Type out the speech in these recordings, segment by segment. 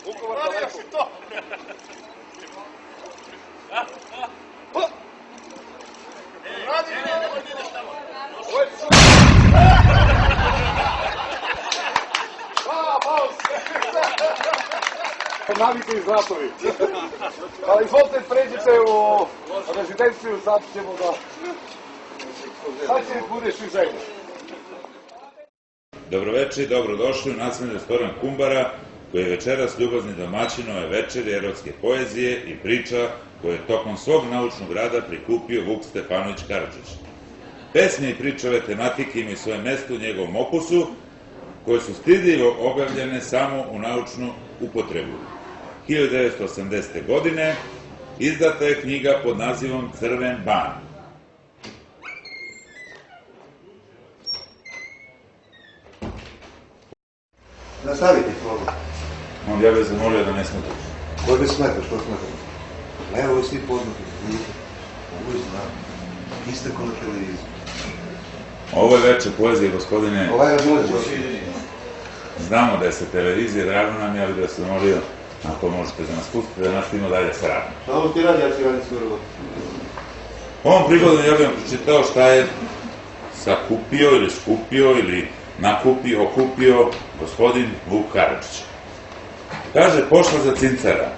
Vukovar daleko. Radi, ovo je su... Paus! Navite iz Zlatovi. Ali izvolite, pređite u rezidenciju, sad ćemo da... Sad će budeš i želje. Dobroveče i dobrodošli u nacionalni restoran Kumbara, koji je večeras ljubazni domaćin ove večeri erotske poezije i priča koje je tokom svog naučnog rada prikupio Vuk Stefanović Karadžić. Pesme i priče ove tematike imaju svoje mesto u njegovom opusu, koje su stidljivo objavljene samo u naučnu upotrebu. 1980. godine izdata je knjiga pod nazivom Crven ban. Nastavite, hvala. Ja bih zamolio da ne smetaš. Ko bi smetaš, što smetaš? Ne, ovo je svi poznati. Ovo je znam. Iste ko na televiziji. Ovo je veče poezije, gospodine. Ovo je razmođe. Znamo da je sa televizije, drago nam je, ali da se molio, ako možete da nas pustite, da nastavimo dalje sa radom. Šta ovo ti radi, ja ti radim svoju robotu? Ovom prigodom ja bih vam pročitao šta je sakupio ili skupio ili nakupio, okupio gospodin Vuk Karadžić. Kaže, pošla za cincara,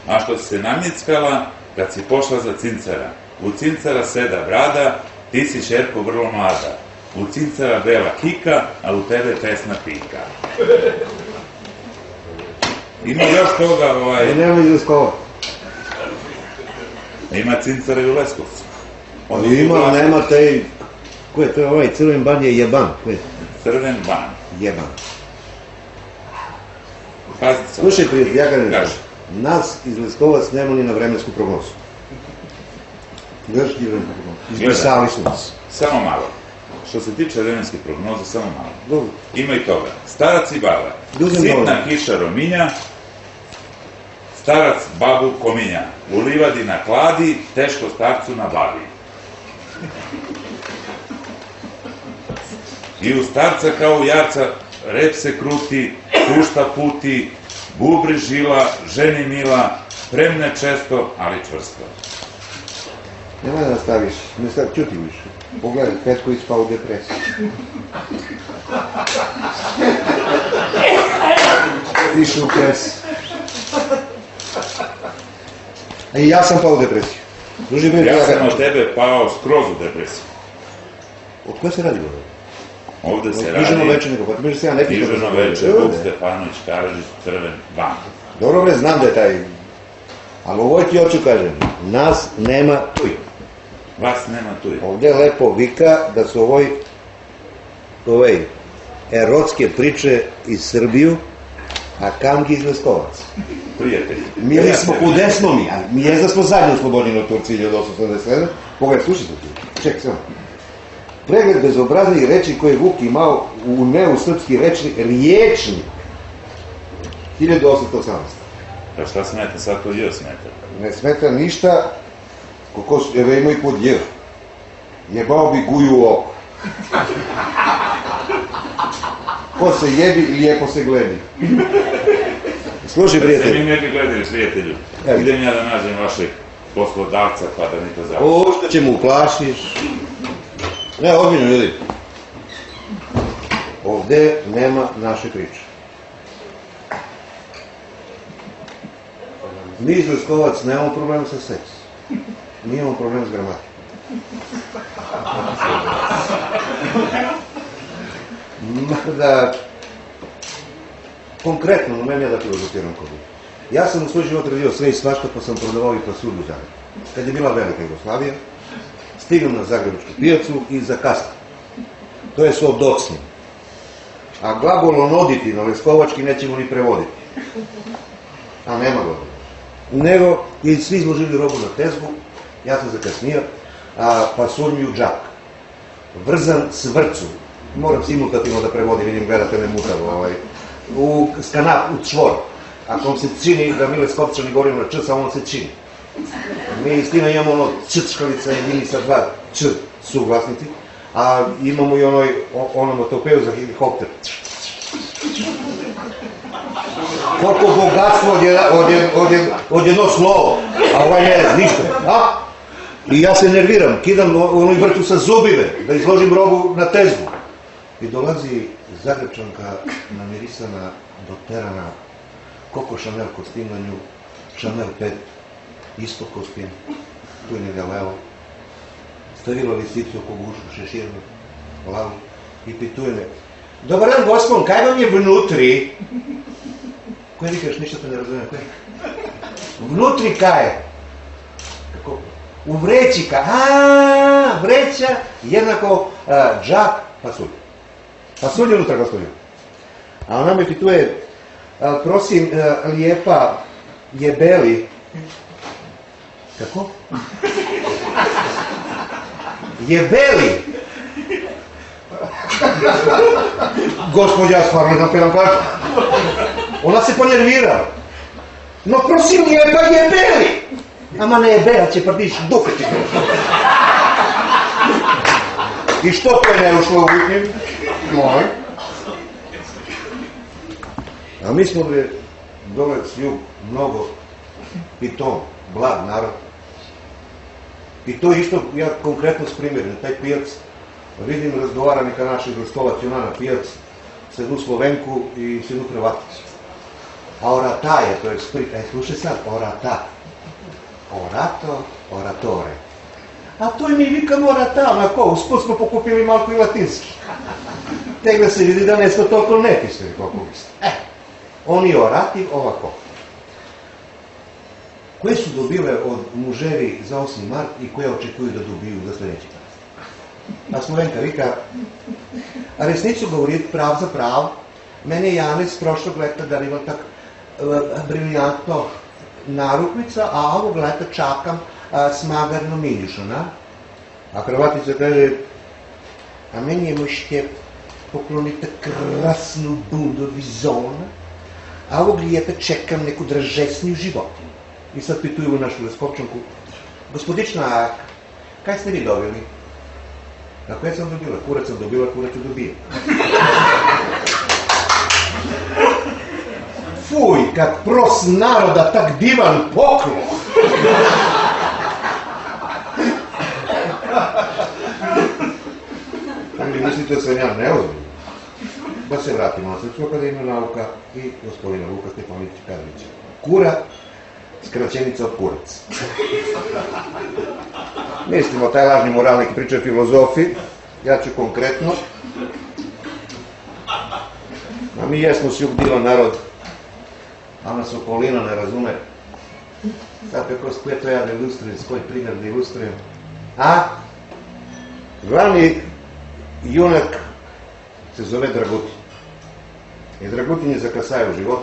a što si se namjeckala kad si pošla za cincara. U cincara seda brada, ti si šerko vrlo mlada. U cincara bela kika, a u tebe pesna pika. Ima još toga, Nema iz Leskova. Ima cincara i u Leskovcu. Ima, nema taj... Ko je to ovaj crven ban je jeban? Crven ban. Jeban. Pazite. Slušaj, prijatelj, ja kažem nešto. Nas iz Leskovac nema ni na vremensku prognozu. Gledaš ti vremensku prognozu? Izbrisali su nas. Samo malo. Što se tiče vremenske prognoze, samo malo. Dobro. Ima i toga. Starac i baba. Sitna kiša rominja, starac babu kominja. U livadi na kladi, teško starcu na babi. I u starca kao u jarca rep se kruti, pušta puti, bubri žila, ženi mila, premne često, ali čvrsto. Nemoj da nastaviš, ne sad čuti više. Pogledaj, Petković pa u depresiji. Piše u presi. I ja sam pao u depresiju. Ja sam od tebe pao skroz u depresiju. Od koje se radi ovo? Ovde se radi... Knjiženo veče nego, pa ti se ja ne pišem. Knjiženo veče, Vuk Stefanović Karadžić, Crven ban. Dobro bre, znam da je taj... Ali ovo ti hoću kažem, nas nema tuj. Vas nema tuj. Ovde lepo vika da su ovoj erotske priče iz Srbiju, a Kangi iz Leskovac. Prijatelji. Mi smo, kude smo mi? Mi je da smo zadnje oslobođeni od Turcije 1887. Pogledaj, slušaj se ti. Čekaj, samo. Pregled bezobraznih reči koje je Vuk imao u neusrpski riječnik 1818. Pa šta smeta, sad to J smeta? Ne smeta ništa, evo ima i pod J. Jebao bi guju u oko. Ko se jebi, lijepo se gledi. Slušaj, prijatelju. Da se mi ne bi gledali, prijatelju. Idem ja da nađem vašeg poslodavca, pa da mi to završi. O, što će mu uplašiš? Ne, ozbiljno, ljudi. Ovde nema naše priče. Mi iz Leskovac nemamo problema sa seksom. Mi imamo problem s gramatikom. Mada, konkretno, na meni je da filozofiram kod njih. Ja sam u svoj život radio sve i svašta, pa sam prodavao i pasulj u Zagrebu. Kad je bila velika Jugoslavija, stigam na Zagrebačku pijacu i zakasnim. To je svoj docnim. A glagol onoditi na leskovački nećemo ni prevoditi. A nema glagol. Nego, svi izložili robu na tezgu, ja sam zakasnio, a pasulj mi u džak. Vrzan svrcu. Moram simultativno da prevodim, vidim, gledate me mutavo. U skanap, u čvor. Ako vam se čini da mi Leskovčani govorimo na č, samo on se čini. Mi istina imamo ono ččkalica i mini sa dva č suglasnici, a imamo i onomatopeju za helikopter. koliko bogatstvo od jedno slovo, a ovaj ne rez, ništa. I ja se nerviram, kidam ono i vrtu sa zubime, da izložim robu na tezgu. I dolazi Zagrebčanka namirisana, doterana, Coco Chanel kostim na nju, Chanel 5, isto kostim, tu je njega levo. Stavila lisicu oko gušu, šeširnu, glavu i pituje me: dobar dan, gospon, kaj vam je vnutri? Koje vikaš, ništa te ne razumijem, koje? Vnutri kaj je? Kako? U vreći kaj? Vreća jednako džak pasulj. Pasulj je unutra, gospodin. A ona me pituje: prosim, lijepa, je beli. Kako? Je beli. Gospodja, ja stvarno ne znam kaj vam kažem. Ona se ponervira. No prosim, lijepa, je beli. Ama ne je bela, će prdiš dupe ti. I što to je ne ušlo u njim? Moj. A mi smo dole s jug mnogo pitom, blag narod. I to isto, ja konkretno s primjerim, taj pijac, vidim, razgovaram i ka našeg stola Tjona na pijac, s jednu Slovenku i s jednu Hrvaticu. A orata je, to je Split, slušaj sad, orata. Orato, oratore. A to i mi vikamo orata, onako, usput smo pokupili malko i latinski. Tek da se vidi da ne smo toliko nepisani koliko misli. Oni orati ovako. Koje su dobile od muževi za 8. mart i koje očekuju da dobiju za sljedeći dan? A Slovenka vika: a resnicu govoriti prav za prav, mene je Janez prošlog leta darilo tak briljantno narukvica, a ovog leta čakam smagarno miljušana. A Hrvatica kaže: a meni je moj štjep poklonite krasnu bundu vizona, a ovog lijeta čekam neku dražesniju životinu. I sad pituju našu Leskovčanku: gospodična, kaj ste vi dobili? A kaj sam dobila? Kurac sam dobila, kurac ću dobijem. Fuj, kak pros naroda, tak divan poklon! Ali mislite da sam ja neozbiljno? Da se vratimo na Srpsku akademiju nauka i gospodina Luka Stefanovića Karlića. Kura, skraćenica od kurac. Mislimo, taj lažni moralnik priča o filozofiji, ja ću konkretno. A mi jesmo s jug divan narod, a nas okolina ne razume. Sad kako s koje to ja da ilustrujem, s koji primjer da ilustrujem. A glavni junak se zove Dragutin. I Dragutin je zakasao u život.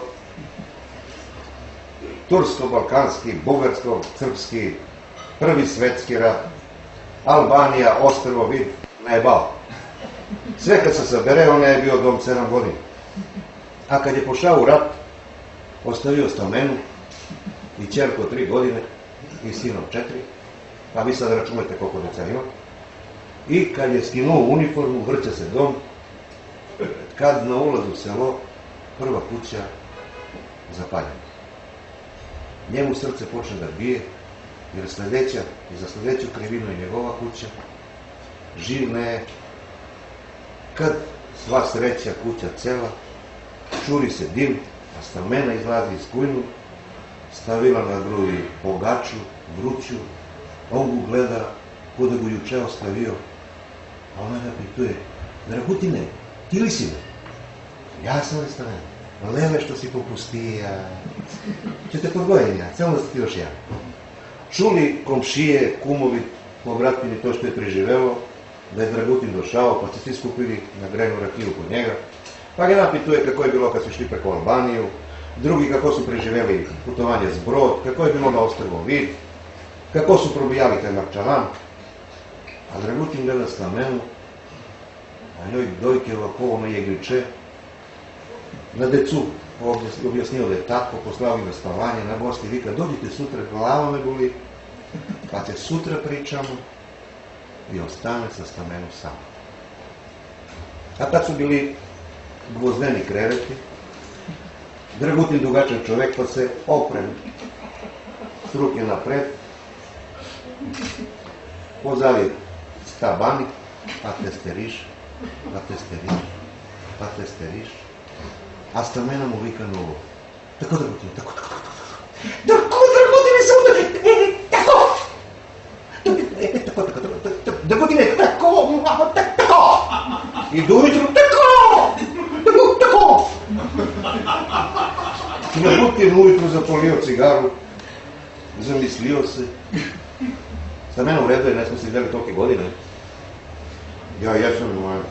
Tursko-balkanski, bugarsko-srpski, prvi svetski rat, Albanija, ostrvo, vid, najebao. Sve kad se sabere, on je bio dom 7 godina. A kad je pošao u rat, ostavio stamenu i čerku 3 godine i sinom 4, pa vi sad računajte koliko deca ima. I kad je skinuo uniformu, vrće se dom, kad na ulazu u selo, prva kuća zapaljena. Njemu srce počne da bije, jer sljedeća i za sljedeću krivinu je njegova kuća, živ ne je. Kad sva sreća kuća cela, čuri se dim, a stamena izlazi iz kujnu, stavila na grudi pogaču, vruću, on gu gleda ko da gu juče ostavio, a ona ga pituje: Dragutine, ti li si me? Ja sam li stamena. Lele što si popustija. Ćete podgojenja, samo da ste ti još ja. Čuli komšije, kumovi, povratili to što je preživelo, da je Dragutin došao, pa se svi skupili na grejnu rakiju kod njega. Pa ga jedan pituje kako je bilo kad su šli preko Albaniju, drugi kako su preživeli putovanje s brod, kako je bilo na ostrvo Vid, kako su probijali taj Marčalan. A Dragutin gleda stamenu, a njoj dojke ovako ono jegliče. Na decu objasnio da je tako, poslao ih na spavanje, na gosti, vika: dođite sutra, glava me boli, pa te sutra pričamo, i ostane sa stamenom sam. A tad su bili gvozdeni kreveti, Dragutin dugačak čovek, pa se opre s ruke napred, pozadi stabani, pa testeriš, a stamena mu vika novo. Tako Dragutin, tako, Dragutine, samo Dragutine, tako, i do ujutru, tako. Dragutin ujutru zapalio cigaru, zamislio se. Sa mene u redu je, ne smo se videli tolike godine. Ja jesam,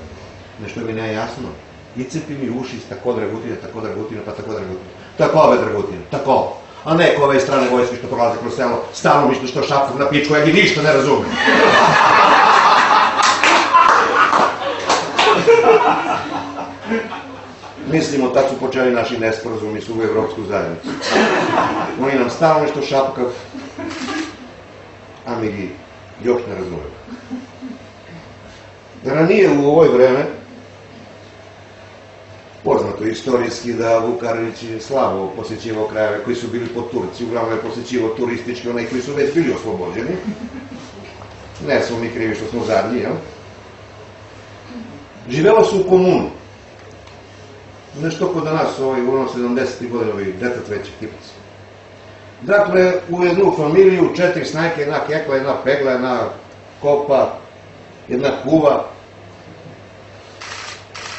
nešto mi ne je jasno. I cepi mi uši, tako Dragutine, pa tako Dragutine. Tako ove Dragutine, tako. A ne ko ove strane vojske što prolaze kroz selo, stalno mišli što šapkog na pičku, ja gi ništa ne razumem. Mislimo, tad su počeli naši nesporazumi u evropsku zajednicu. Oni nam stalno nešto šapkav, a mi gi još ne razumemo. Ranije u ovoj vreme, poznato istorijski da Vuk Karadžić je slabo posjećivao krajeve koji su bili pod Turci, uglavnom je posjećivao turistički onaj koji su već bili oslobođeni. Ne smo mi krivi što smo zadnji, jel? Živelo su u komunu. Nešto kod danas, u 70. godina, detat većih tipaca. Dakle, u jednu familiju, 4 snajke, jedna kekla, jedna pegla, jedna kopa, jedna kuva.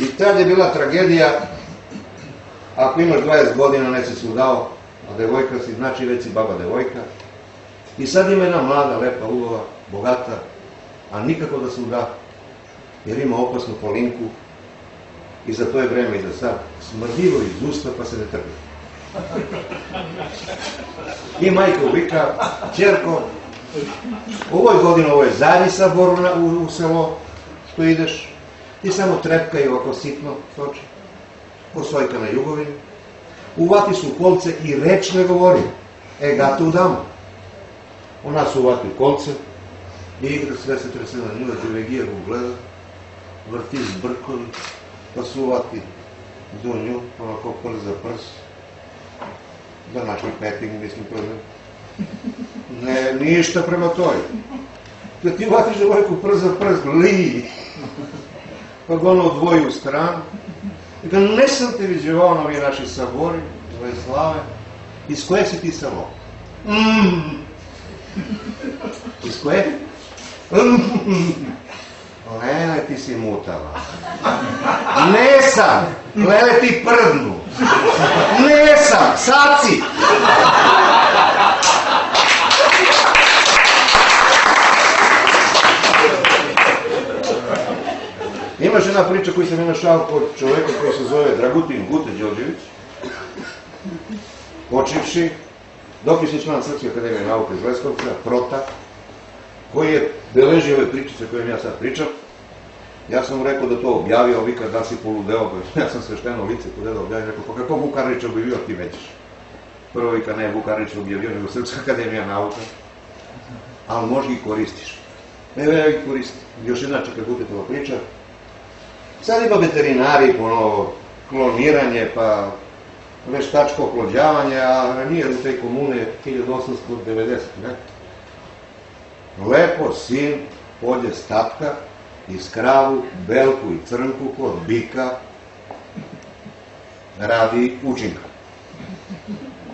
I tad je bila tragedija, ako imaš 20 godina, ne si se udao, a devojka si, znači već si baba devojka. I sad ima jedna mlada, lepa, ulova, bogata, a nikako da se uda, jer ima opasnu polinku i za to je vreme i za sad smrdljivo iz usta pa se ne trpi. I majka uvika, ćerko, ovoj godini, ovo je zadnji sabor u selo što ideš, ti samo trepkaj ovako sitno, soči, posojka na jugovini, uvati su u kolce i reč ne govori, ga tu damo. Ona se uvati u kolce i igra, sve se trese na nju, Đuregija ga ugleda, vrti zbrkovi, pa se uvati do nju, onako prst za prst, današnji petting, mislim, ne, ništa prema toj. Kad ti uvatiš devojku prst za prst, li, pa ga ono odvoji u stranu, i ga ne sam te viđevao ovi naši sabori, ove slave, iz koje si ti selo? Iz koje? Lele, ti si mutava. Nesam, lele ti prdnu. Nesam, sad si. Imaš jedna priča koju sam našao kod čoveka koji se zove Dragutin Gute Đorđević, počivši, dopisni član Srpske akademije nauke iz Leskovca, Prota, koji je beležio ove pričice koje ja sad pričam. Ja sam mu rekao da to objavio, vika da si poludeo, ja sam svešteno lice kod da objavio, rekao, pa kako Vuk Karadžić objavio, ti nećeš. Prvo vika, ne, Vuk Karadžić objavio, nego Srpska akademija nauka, ali možda ih koristiš. Evo ja ih koristim. Još jedna čeka Gutetova priča. Sad ima veterinari, kloniranje, pa veštačko oplođavanje, a ranije u te komune 1890, ne? Lepo sin pođe statka iz kravu, belku i crnku kod bika radi učinka.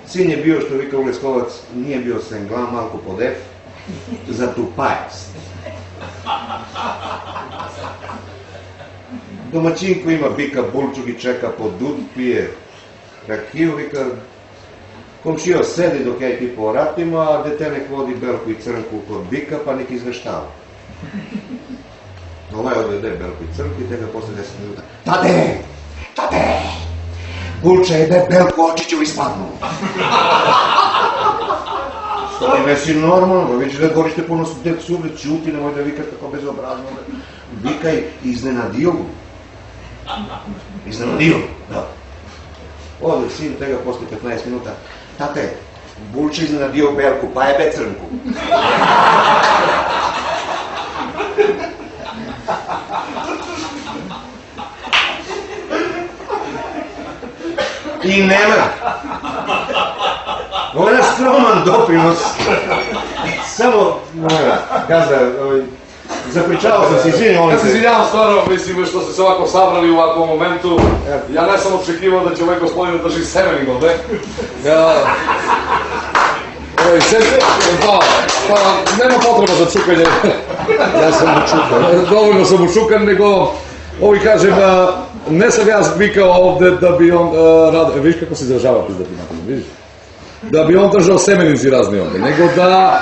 Sin je bio, što vika Leskovac, nije bio senglam, malko pod F, zatupajac. Domaćin koji ima bika bulčug i čeka pod dud, pije rakiju, vika, komšio sedi dok ja i ti povratimo, a dete nek vodi belku i crnku kod bika, pa nek izveštava. Ovaj odvede belku i crnku i tega posle 10 minuta. Tate, bulča jede belku, oči ću ispadnu. Što ti nesi normalno, vidiš da gorište puno sude, čuti, nemoj da vikati tako bezobrazno. Vikaj, iznenadio mu. Iznenadio, da. Ode sin tega posle 15 minuta. Tate, bulča iznenadio belku, pa jebe crnku. I ne mra. Ovo je naš skroman doprinos. Samo, gazda, zapričavao sam se, izvinim, molim Ja se se. izvinjavam stvarno, mislim što ste se ovako sabrali u ovakvom momentu. Ja ne sam očekivao da će ovaj gospodin drži semening ovde. Pa nema potreba za čukanje. Ja sam učukan. Dovoljno sam učukan, nego ovi kažem, ne sam ja vikao ovde da bi on radio, vidiš kako se izražava pizdati nakon, vidiš? Da bi on držao semenici razni ovde, nego da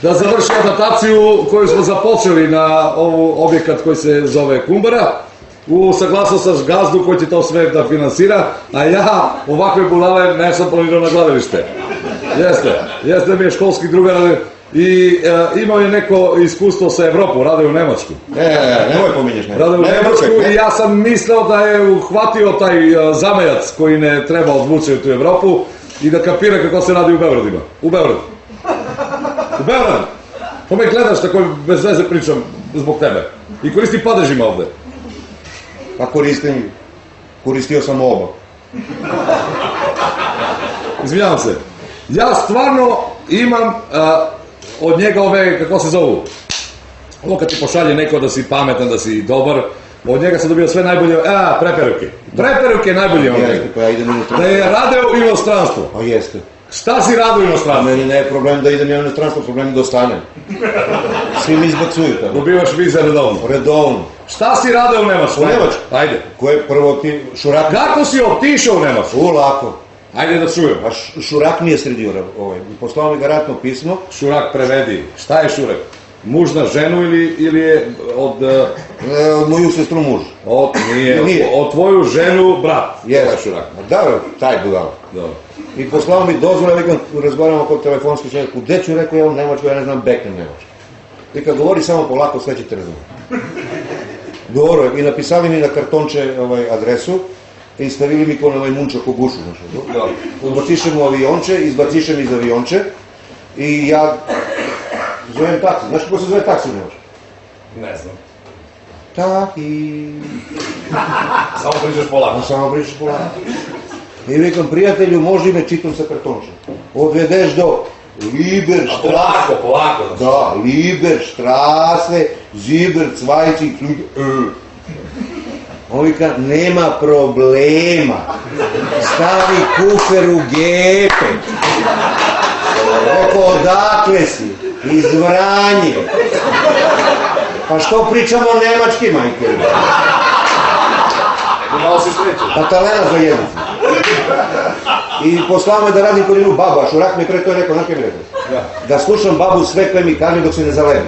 završi adaptaciju koju smo započeli na ovu objekat koji se zove Kumbara, u saglasnost sa gazdu koji će to sve da finansira, a ja ovakve bulale ne sam planirao na gledalište. Jeste mi je školski drugar i imao je neko iskustvo sa Evropom, radio u Nemačku. Nemoj pominješ nešto. Radio u Nemačku i ja sam mislio da je uhvatio taj zamajac koji ne treba odvući u tu Evropu i da kapira kako se radi u Beogradima. U Beogradu. U Beogradu. To me gledaš tako bez veze pričam zbog tebe. I koristim padežima ovde. Pa koristio sam oba. Izvinjavam se. Ja stvarno imam od njega ove, kako se zovu, ovo kad ti pošalje neko da si pametan, da si dobar, od njega sam dobio sve najbolje, preperuke. Preperuke najbolje od njega. Jeste, pa ja idem u Da inostranstvo. je radio u inostranstvu. Pa jeste. Šta si radio u A inostranstvu? meni ne je problem da idem u inostranstvo, problem je da ostanem. Svi mi izbacuju tamo. Dobivaš vize redovno. Redovno. Šta si radio u Nemačku? U Nemačku? Ajde. Ko je prvo ti šurak? Kako si otišao u Nemačku? Lako. Ajde da čujem. A šurak mi je sredio, poslao mi garantno pismo. Šurak prevedi. Šta je šurak? Muž na ženu ili je od... Od moju sestru muž. Nije. Od tvoju ženu brat. Yes. To je šurak. Da, taj budal. Dobro. I poslao mi dozvole, razgovaramo kod telefonski čovjek, gde ću, rekao ja u Nemačku, ja ne znam beknem Nemačku. I kad govori samo polako, sve ćete razumjeti. Dobro, i napisali mi na kartonče adresu, i stavili mi ko na munčak u gušu. Odbacišem u avionče, izbacišem iz avionče, i ja zovem taksi. Znaš kako se zove taksi u Nemačku? Ne znam. Taki. Samo pričaš polako. Samo pričaš polako. I vikam, prijatelju, može me čitam sa kartončem. Odvedeš do Liberstrasse. Polako. Da, Liberstrasse, Ziberzweizig, on vika, nema problema. Stavi kufer u gepe. Rekao, odakle si? Iz Vranje. Pa što pričamo nemački, majke? Imao si sreću. Katalena za jednicu. I poslao me da radim kod jednu babu, a šurak mi pre to je rekao, znaš kaj mi rekao? Da slušam babu sve koje mi kaže dok se ne zalebi.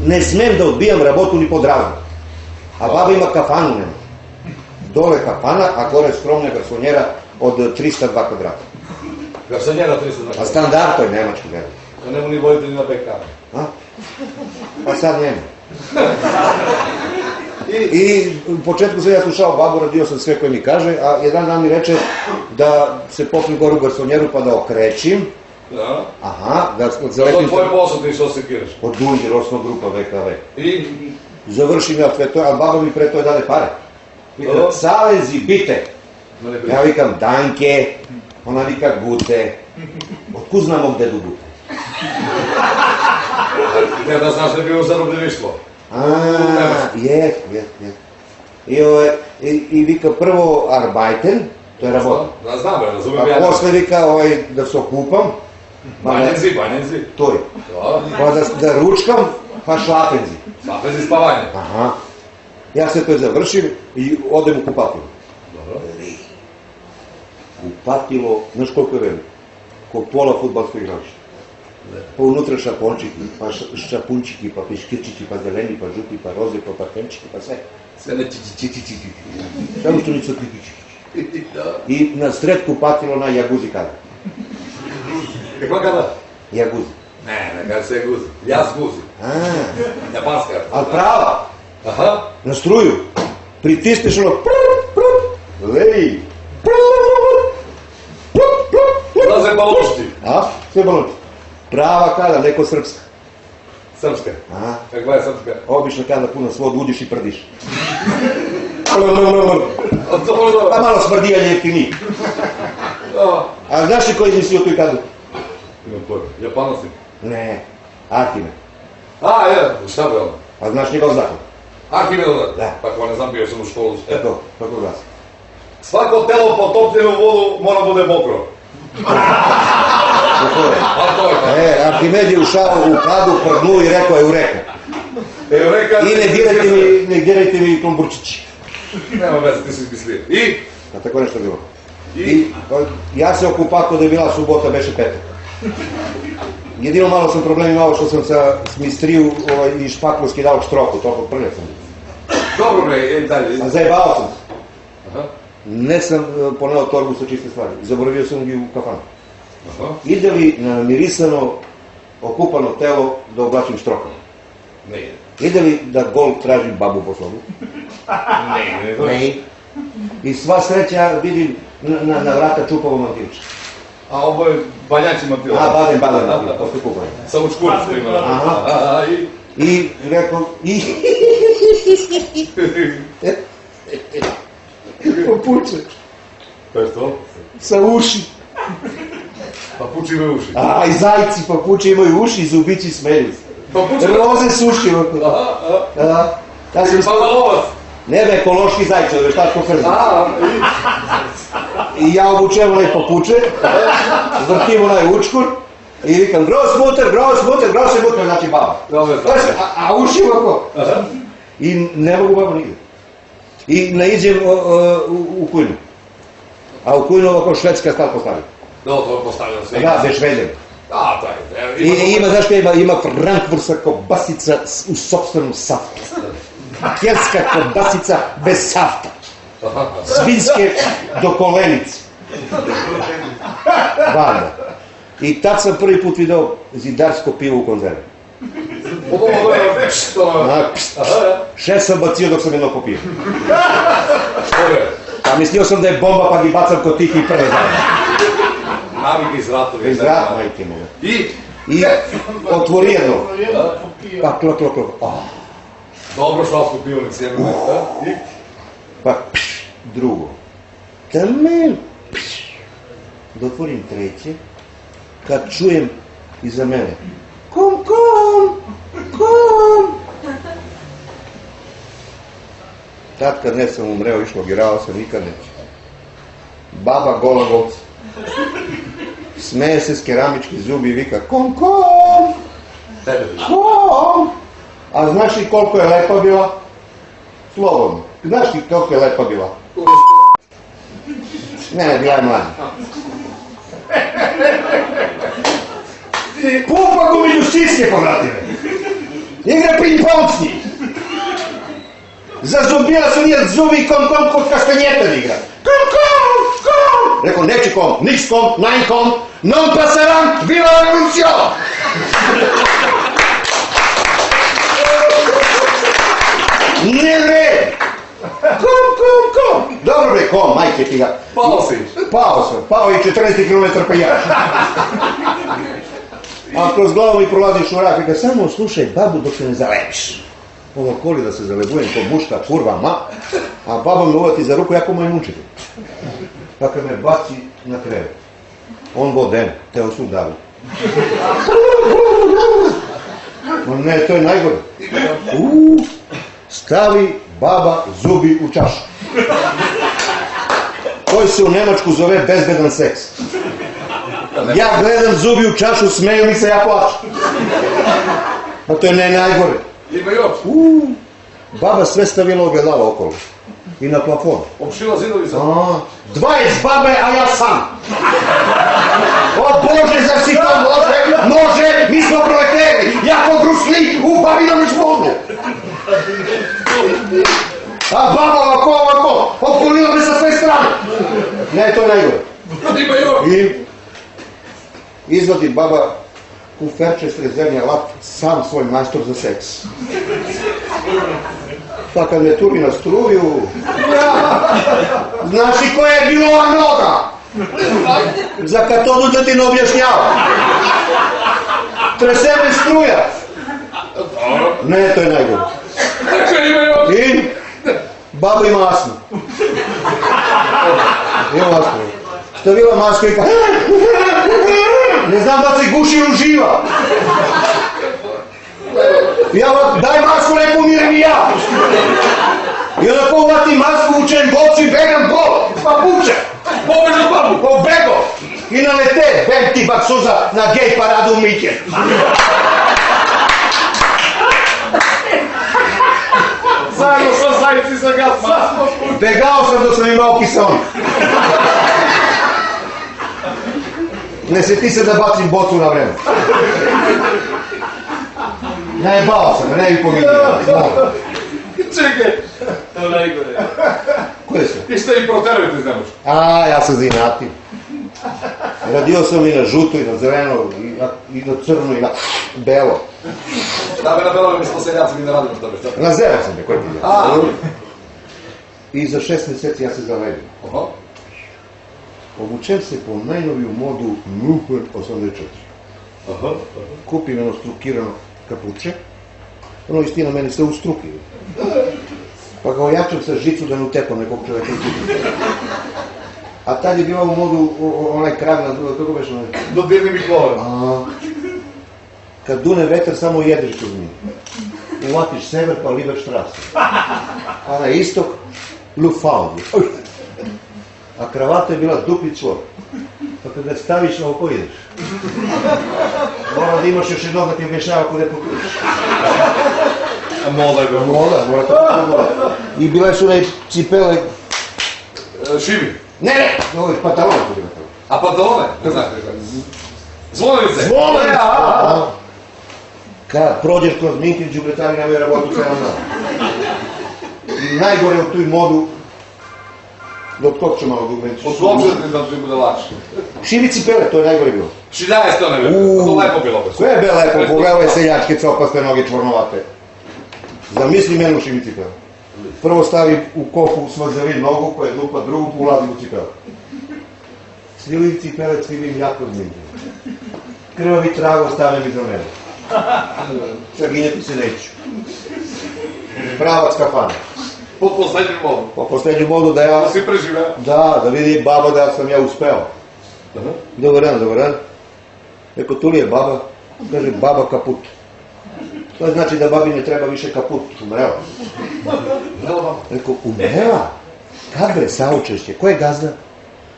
Ne smem da odbijam rabotu ni pod razum. A baba ima kafanu, nema. Dole kafana, a gore skromna garsonjera od 302 kvadrata. Garsonjera 302. A standard to je nemački, gledaj. To nemo ni voditi ni na BK. Pa sad nema. I u početku sam ja slušao babu, radio sam sve koje mi kaže, a jedan dan mi reče da se popnem gore u garsonjeru pa da okrećim. Da. Aha, da To zalepim... je tvoj posao, ti što se kiraš. Od Dunđe, Rosno grupa VKV. I? Završim ja sve to, a baba mi pre to je dale pare. Vika, Salezi, bite. Ja vikam, danke. Ona vika, gute. Otkud znamo gde do gute? Ne da znaš da je bilo zarobljeništvo. Jes. I vika prvo arbeiten, to je rabota. Da znam, razumijem Pa ja. posle vika da se okupam. Banjenzi. To je. Pa da ručkam, pa šlapenzi. Šlapenzi spavanje. Aha. Ja sve to završim i odem u kupatilo. Dobro. Kupatilo, znaš koliko je veliko? Ko pola fudbalskog igrališta. Pa unutra šapončiki, pa šapunčiki, pa piškirčići, pa zeleni, pa žuti, pa roze, pa parfenčiki, pa sve. Sve ne Samo što nisu I na sred kupatilo na jaguzi kada. Kakva kada? Jaguzi. Ne kada se guzi. Jas guzi. Japanska. Ali prava. Aha. Na struju. Pritisneš ono, lej. Da se balušti. Sve balonči. Prava kada, neko srpska. Srpska. Kakva je srpska? Obično kada puno svod uđeš i prdiš. Pa malo smrdijanje jeftini. A znaš li ko je izmislio tu kadu? Imam pojma. Japanac ti? Ne, Arhime. A, je, šta be ono? A znaš njegov zakon? Arhimed onda? Da. Tako ne znam, bio sam u školu. Kako glasi? Svako telo potopljeno u vodu mora bude mokro. Tako je. A to je. Arhimed je ušao u kadu, prdnu i rekao je Eureka. Eureka... I ne dirajte mi klomburčići. Nema veze, ti si izmislio. I? A tako nešto bilo. I ja se okupako da je bila subota, beše petak. Jedino malo sam problem imao što sam sa smistriju i špaklu skidao štroku, toliko prljav sam. Dobro bre, dalje. A zajebao sam se. Aha. Ne sam poneo torbu sa čiste stvari. Zaboravio sam gi u kafanu. Aha. Ide li na mirisano, okupano telo da oblačim štrokama? Ne ide. Ide li da gol tražim babu po sobu? Ne. I sva sreća vidim na vrata čupavo mantilče. A ovo je banjači mantila. A, badem mantila, posle kupanje. Samo čkurac to ima. Aha. I rekao, popuče. To je to? Sa uši. Papuči imaju uši. A, i zajci papuče imaju uši i zubići smeju se. Papuči... Roze suši. Ja sam Pavalovac. ne be, ekološki zajce, veštačko krze. I ja obučujem onaj papuče, vrtim onaj učkur i vikam grossmutter, znači baba. A uši ovako. I ne mogu babu nigde. I naiđem u Kujnu. A u Kujnu ovako švedska stvar postavlja. Da, to je postavljeno sve. Da, bez švedljen. A, taj. I ima, znaš kada ima frankfurtska kobasica u sopstvenom saftu. Kelska kobasica bez safta. Svinjske do kolenice. Vada. I tad sam prvi put video zidarsko pivo u konzervi. Ovo je što... Šest sam bacio dok sam jedno popio. Što je? A mislio sam da je bomba pa gi bacam kod tih i prve zajedno. Navike iz ratovi. Iz rata, majke moga. I otvori jedno. Pa klok. dobro švalsko pivo nek si jedno. Pa drugo. Tamen. Da otvorim treće. Kad čujem iza mene. Kom. Tad kad ne sam umreo, išlo girao sam, nikad neće. Baba gola govca. Smeje se s keramički zubi i vika kom. A znaš li koliko je lepa bila? Slobodno. Znaš li koliko je lepa bila? Ne, bila je mlada. Pupa go mi ljuščiske povratile. Igra ping-pong s njih. Zazumbila su nije zubi kom kod kastanjeta da igra. Kom. Rekao, neće kom, niks kom, nein kom, non passerà, viva la revoluzione! Ne. Kom. Dobro bre, kom, majke ti ga. Pao sam, pao i 14 km pa ja. A kroz glavu mi prolazi šurak i ga samo slušaj babu dok se ne zalepiš. Ovo koli da se zalebujem ko muška kurva ma, a baba me uvati za ruku jako moj mučitelj. Tako me baci na krevet. On voden, te osud davu. Ne, to je najgore. Stavi baba zubi u čašu. Koji se u Nemačku zove bezbedan seks. Ja gledam zubi u čašu, smeju mi se, ja plačem. Pa to je najgore. Ima još. Baba sve stavila ogledala okolo. I na plafon. Opšila zidovi sam. 20 babe, a ja sam. O Bože, zar si to može? Može, mi smo proleteri. Ja ko Brusli u Babilović vodu. A baba ovako, okolila me sa sve strane. Ne, to je najgore. Ima još. I izvodi baba kuferče s rezervni alat, sam svoj majstor za seks. Pa kad me turi na struju, znaš li koja je bila ova noga? Za katodu da ti ne objašnjava. Trese me struja. Ne, to je najgore. I baba ima asmu. Ima asmu. stavila masku i pa... Ne znam da se guši ili uživa. Ja vam, daj masku, ne pomirem i ja. I onda povlatim masku, učem bocu i begam go, pa puče. Pobežu babu, pobego. I nalete, bem ti baksuza na gej paradu u Mićen. Zajedno sa zajci sa gasa. Begao sam dok sam imao kiseonik. Ne sjeti se da bacim bocu na vreme. Najebao sam, ne bi pomirio. Čekaj, to najgore. Koje su? Ti ste im proterujete iz nemoć. A, ja sam zinatim. Radio sam i na žuto, i na zeleno, i na crno, i na belo. Da me na belove mi smo seljaci, mi ne radimo što tebe. Na zero sam me, koji ti ja. A, I za 6 mjeseci ja se zavedim. oho. Obučem se po najnoviju modu Nupen 84. Aha. Kupim jedno strukirano kapuče. Ono istina meni sve u struki. Pa ga ojačam sa žicu da ne utepam nekog čoveka. A tad je bila u modu onaj krag, kako beš onaj? Dodirni mi klove. Kad dune vetar, samo jedriš uz njih. Uvatiš sever, pa liber štrasa. A na istok, Lufaudi. A kravata je bila dupli čvor. Pa kad ga staviš, oko ideš. Mora da imaš još jednog da ti objašnjava kod je pokriš. A moda je bilo. Mora tako moda. I bile su onaj cipele... Šivi. Ne, ovo je pantalon tu bila tamo. A pantalone? Ne znaš. Zvonovice. Zvonovice! Kad prođeš kroz Minkin, džubretari nemaju rabotu 7 dana. I najgore u tuj modu, dok tog će malo dugmenići. Odlučujete da ti bude lakše. Šivi cipele, to je najgore bilo. Šiljaje ste one bilo. To lepo bilo. Sve je bilo lepo, pogledaj seljačke copaste noge čvornovate. Zamisli menu šivi cipele. Prvo stavi u kofu smrzavi nogu, koja je lupa drugu, ulazi u cipele. Cvili cipele, cvilim jako zmiđe. Krvavi trago stavljam iza mene. Saginjati se neću. Pravac kafana. Po poslednjem modu. Po poslednju modu da ja... Da si preživeo. Da vidi baba da sam ja uspeo. Dobar dan. Eko, tu li je baba? Kaže, baba kaput. To znači da babi ne treba više kaput. Umrela. Eko, umrela? Kad bre, saučešće? Ko je gazda?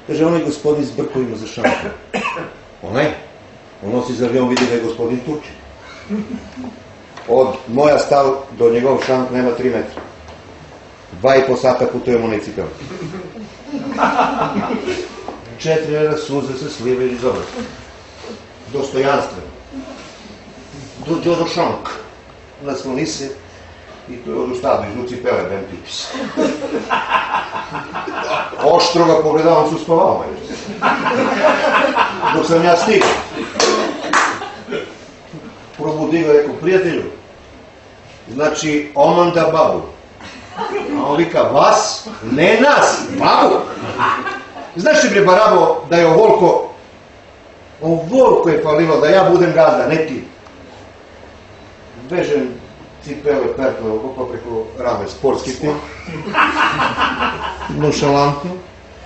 Kaže, onaj gospodin s brkovima za šankom. Onaj? On nosi za avion, vidi da je gospodin Turčin. Od moja stav do njegov šank nema 3 metra. 2,5 sata putujemo onaj cipel. 4 suze se slive iz obraza. Dostojanstveno. Dođe do šank. Nasloni se i to je od ustadu, iznu cipele, ben tipis. Oštro ga pogledao, on se uspavao. Dok sam ja stigao. Probudi ga, rekao, prijatelju, znači, oman da babu. A on vika, vas, ne nas, babu. Znaš li bre, barabo, da je ovoliko je falilo da ja budem gazda, ne ti. Vežem cipele, pertle, oko preko rame, sportski tim. Nošalantno.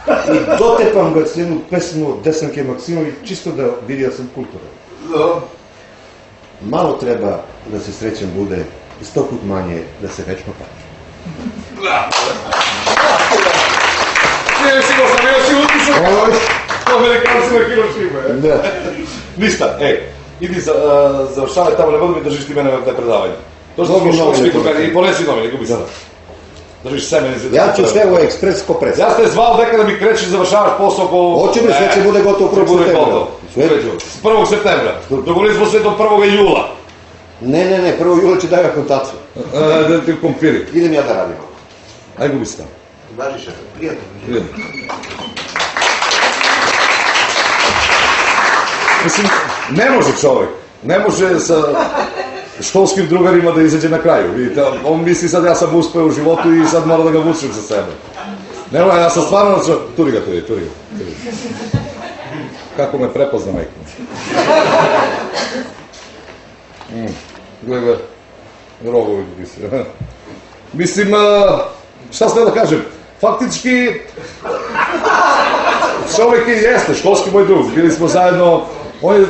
I dotepam ga s jednu pesmu od Desanke Maksimović, čisto da vidi da sam kulturan. Malo treba da se srećan bude, 100 put manje da se večno pači. Nije si možda, nije si utisak. To Amerikanci na Hirošima. Da. Ništa, idi završavaj tamo, ne budu mi držiš ti mene na predavanje. To što Dobri smo školski novine, drugari, i ponesi novine, gubi sada. Držiš semen iz... Ja ću sve ovo ekspres ko pres. Ja ste zvao neka da mi krećeš, završavaš posao ko... Hoće mi, sve će bude gotovo 1. septembra. S 1. septembra. Dogovorili smo sve do 1. jula. Ne, 1. jula će daj akontaciju. Da ti kompiri. Idem ja da radim. Aj gubi se tamo. Važi šefe, prijatno. Mislim, ne može čovjek. Ne može sa školskim drugarima da izađe na kraju. Vidite, on misli sad ja sam uspeo u životu i sad mora da ga vučem sa sebe. Ne, ja sam stvarno... Turi ga. Kako me prepozna majka. Gleda, rogovi bi se. Mislim, šta sve da kažem, faktički čovjek je jeste, školski moj drug, bili smo zajedno, on je,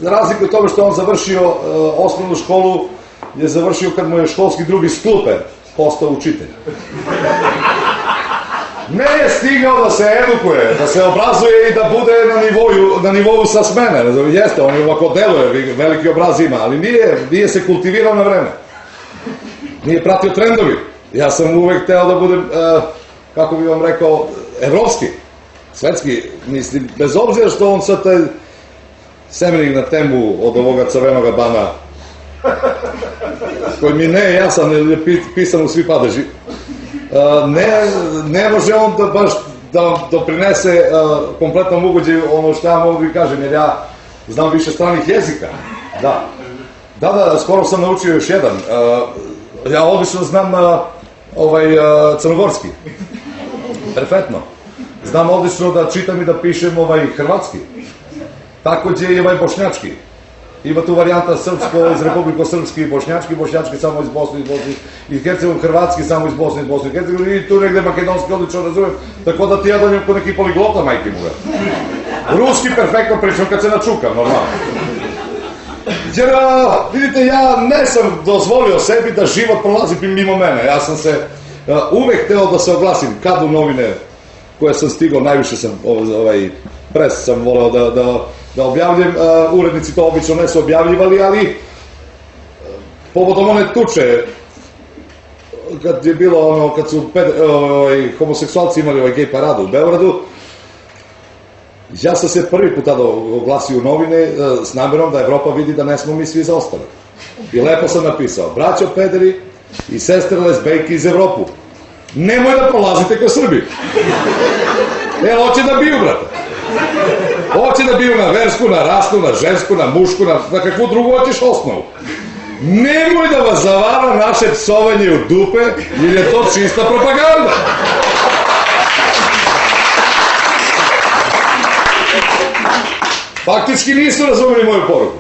za razliku od toga što on završio osnovnu školu, je završio kad mu je školski drug iz klupe postao učitelj. Ne je stigao da se edukuje, da se obrazuje i da bude na nivou sa smene. Jeste, on je ovako deluje, veliki obraz ima, ali nije se kultivirao na vreme. Nije pratio trendovi. Ja sam uvek teo da budem, kako bih vam rekao, evropski, svetski, mislim, bez obzira što on sad taj semenik na temu od ovoga crvenoga bana, koji mi ne je jasan, je pisan u svi padeži, ne može on da baš da doprinese kompletnom ugođaju ono što ja mogu i kažem, jer ja znam više stranih jezika. Da, skoro sam naučio još jedan. Ja odlično znam crnogorski. Perfektno. Znam odlično da čitam i da pišem hrvatski. Takođe i bošnjački. Ima tu varijanta srpsko iz Republiko Srpski i bošnjački samo iz Bosne i Hercegovine, hrvatski samo iz Bosne i Hercegovine i tu negde makedonski odlično razumem, tako da ti ja dođem kod neki poliglota, majke mu. Ruski perfektno pričam kad se načukam, normalno. Jer, vidite, ja ne sam dozvolio sebi da život prolazi mimo mene. Ja sam se uvek hteo da se oglasim kad u novine koje sam stigao, najviše sam, pres sam voleo da objavljam, urednici to obično ne su objavljivali, ali povodom one tuče, kad je bilo ono, kad su homoseksualci imali gej paradu u Beogradu, ja sam se prvi put tada oglasio u novine s namerom da Evropa vidi da ne smo mi svi zaostali. I lepo sam napisao, braćo pederi i sestre lesbejke iz Evropu, nemoj da prolazite ka Srbiji. Hoće da biju, brate. Hoće da biju na versku, na rasnu, na žensku, na mušku, na kakvu drugu hoćeš osnovu. Nemoj da vas zavara naše psovanje u dupe, jer je to čista propaganda. Faktički nisu razumeli moju poruku.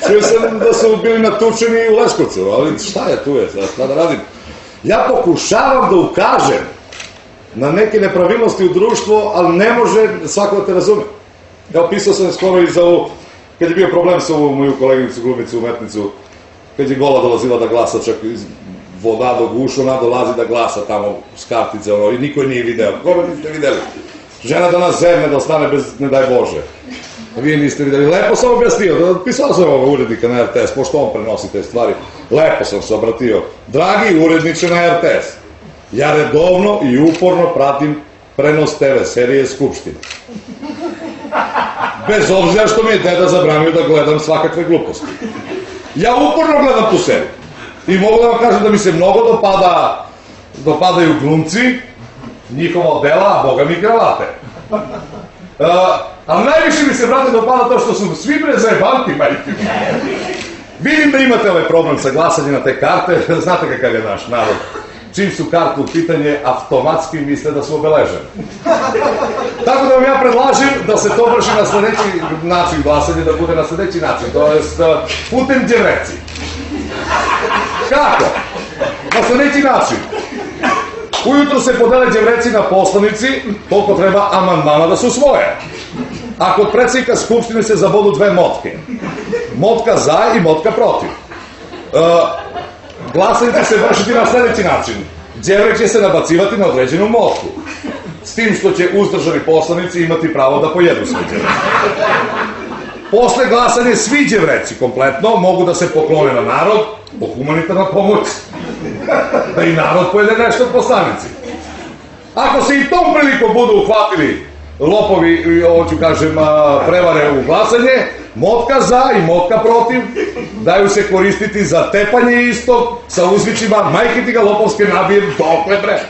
Čuo sam da su bili natučeni u Leskovcu, ali šta je tu je, šta da radim? Ja pokušavam da ukažem na neke nepravilnosti u društvu, ali ne može svako da te razume. Evo, pisao sam skoro i za ovo, kad je bio problem sa ovu moju koleginicu, glumicu, umetnicu, kad je Gola dolazila da glasa, čak iz vodadog ušu, ona dolazi da glasa tamo s kartice, i niko je nije video. Koga niste videli? Žena da nas zemne, da ostane bez, ne daj Bože. Vi niste videli. Lepo sam objasnio, pisao sam ovog urednika na RTS, pošto on prenosi te stvari. Lepo sam se obratio. Dragi uredniče na RTS, ja redovno i uporno pratim prenos TV serije Skupština. Bez obzira što mi je deda zabranio da gledam svakakve gluposti. Ja uporno gledam tu seriju. I mogu da vam kažem da mi se mnogo dopadaju glumci, njihova odela, a boga mi kravate. Ali najviše mi se, brate, dopada to što su svi prezajebanti, majke. Vidim da imate ovaj problem sa glasanjem na te karte, znate kakav je naš narod. Čim su karte u pitanje, automatski misle da su obeležene. Tako da vam ja predlažem da se to vrši na sledeći način glasanje, da bude na sledeći način, to je putem đevreci. Kako? Na sledeći način. Ujutro se podele đevreci na poslanici, toliko treba amandmana da se usvoje. A kod predsjednika Skupštine se zabodu dve motke. Motka za i motka protiv. Glasanje će se vršiti na sledeći način. Đevrek će se nabacivati na određenu motku. S tim što će uzdržani poslanici imati pravo da pojedu sve đevreci. Posle glasanja svi đevreci kompletno mogu da se poklone na narod po humanitarna pomoć. Da i narod pojede nešto od poslanici. Ako se i tom prilikom budu uhvatili lopovi, ovo ću kažem, prevare u glasanje, motka za i motka protiv daju se koristiti za tepanje istog sa uzvićima majke ti ga lopovske nabijem dokle bre.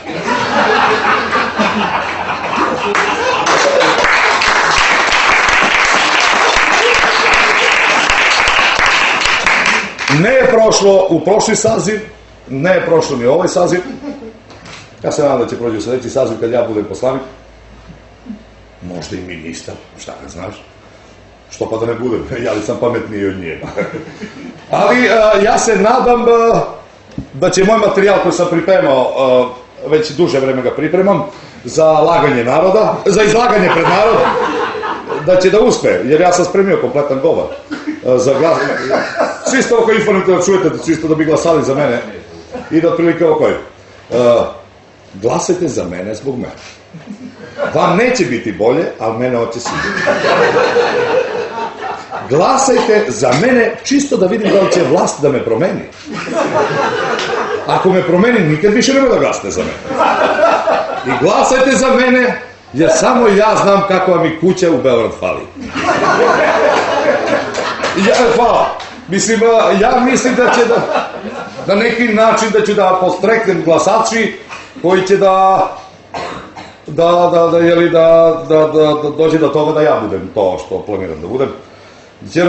Ne je prošlo u prošli saziv, ne je prošlo ni ovaj saziv. Ja se nadam da će prođe u sledeći saziv kad ja budem poslanik. Možda i ministar, šta ne znaš. Što pa da ne budem, ja li sam pametniji od njega. Ali ja se nadam da će moj materijal koji sam pripremao, već duže vreme ga pripremam, za laganje naroda, za izlaganje pred narod, da će da uspe, jer ja sam spremio kompletan govor za glas. Čisto oko informativno čujete, čisto da bi glasali za mene i da otprilike oko je. Glasajte za mene zbog mene. Vam neće biti bolje, ali mene hoće sigurno. Glasajte za mene čisto da vidim da li će vlast da me promeni. Ako me promeni, nikad više nema da glasate za mene. I glasajte za mene, jer samo ja znam kako mi kuća u Beograd fali. Hvala. Mislim, ja mislim da će na neki način da ću da postreknem glasači koji će da dođe do toga da ja budem to što planiram da budem. Jer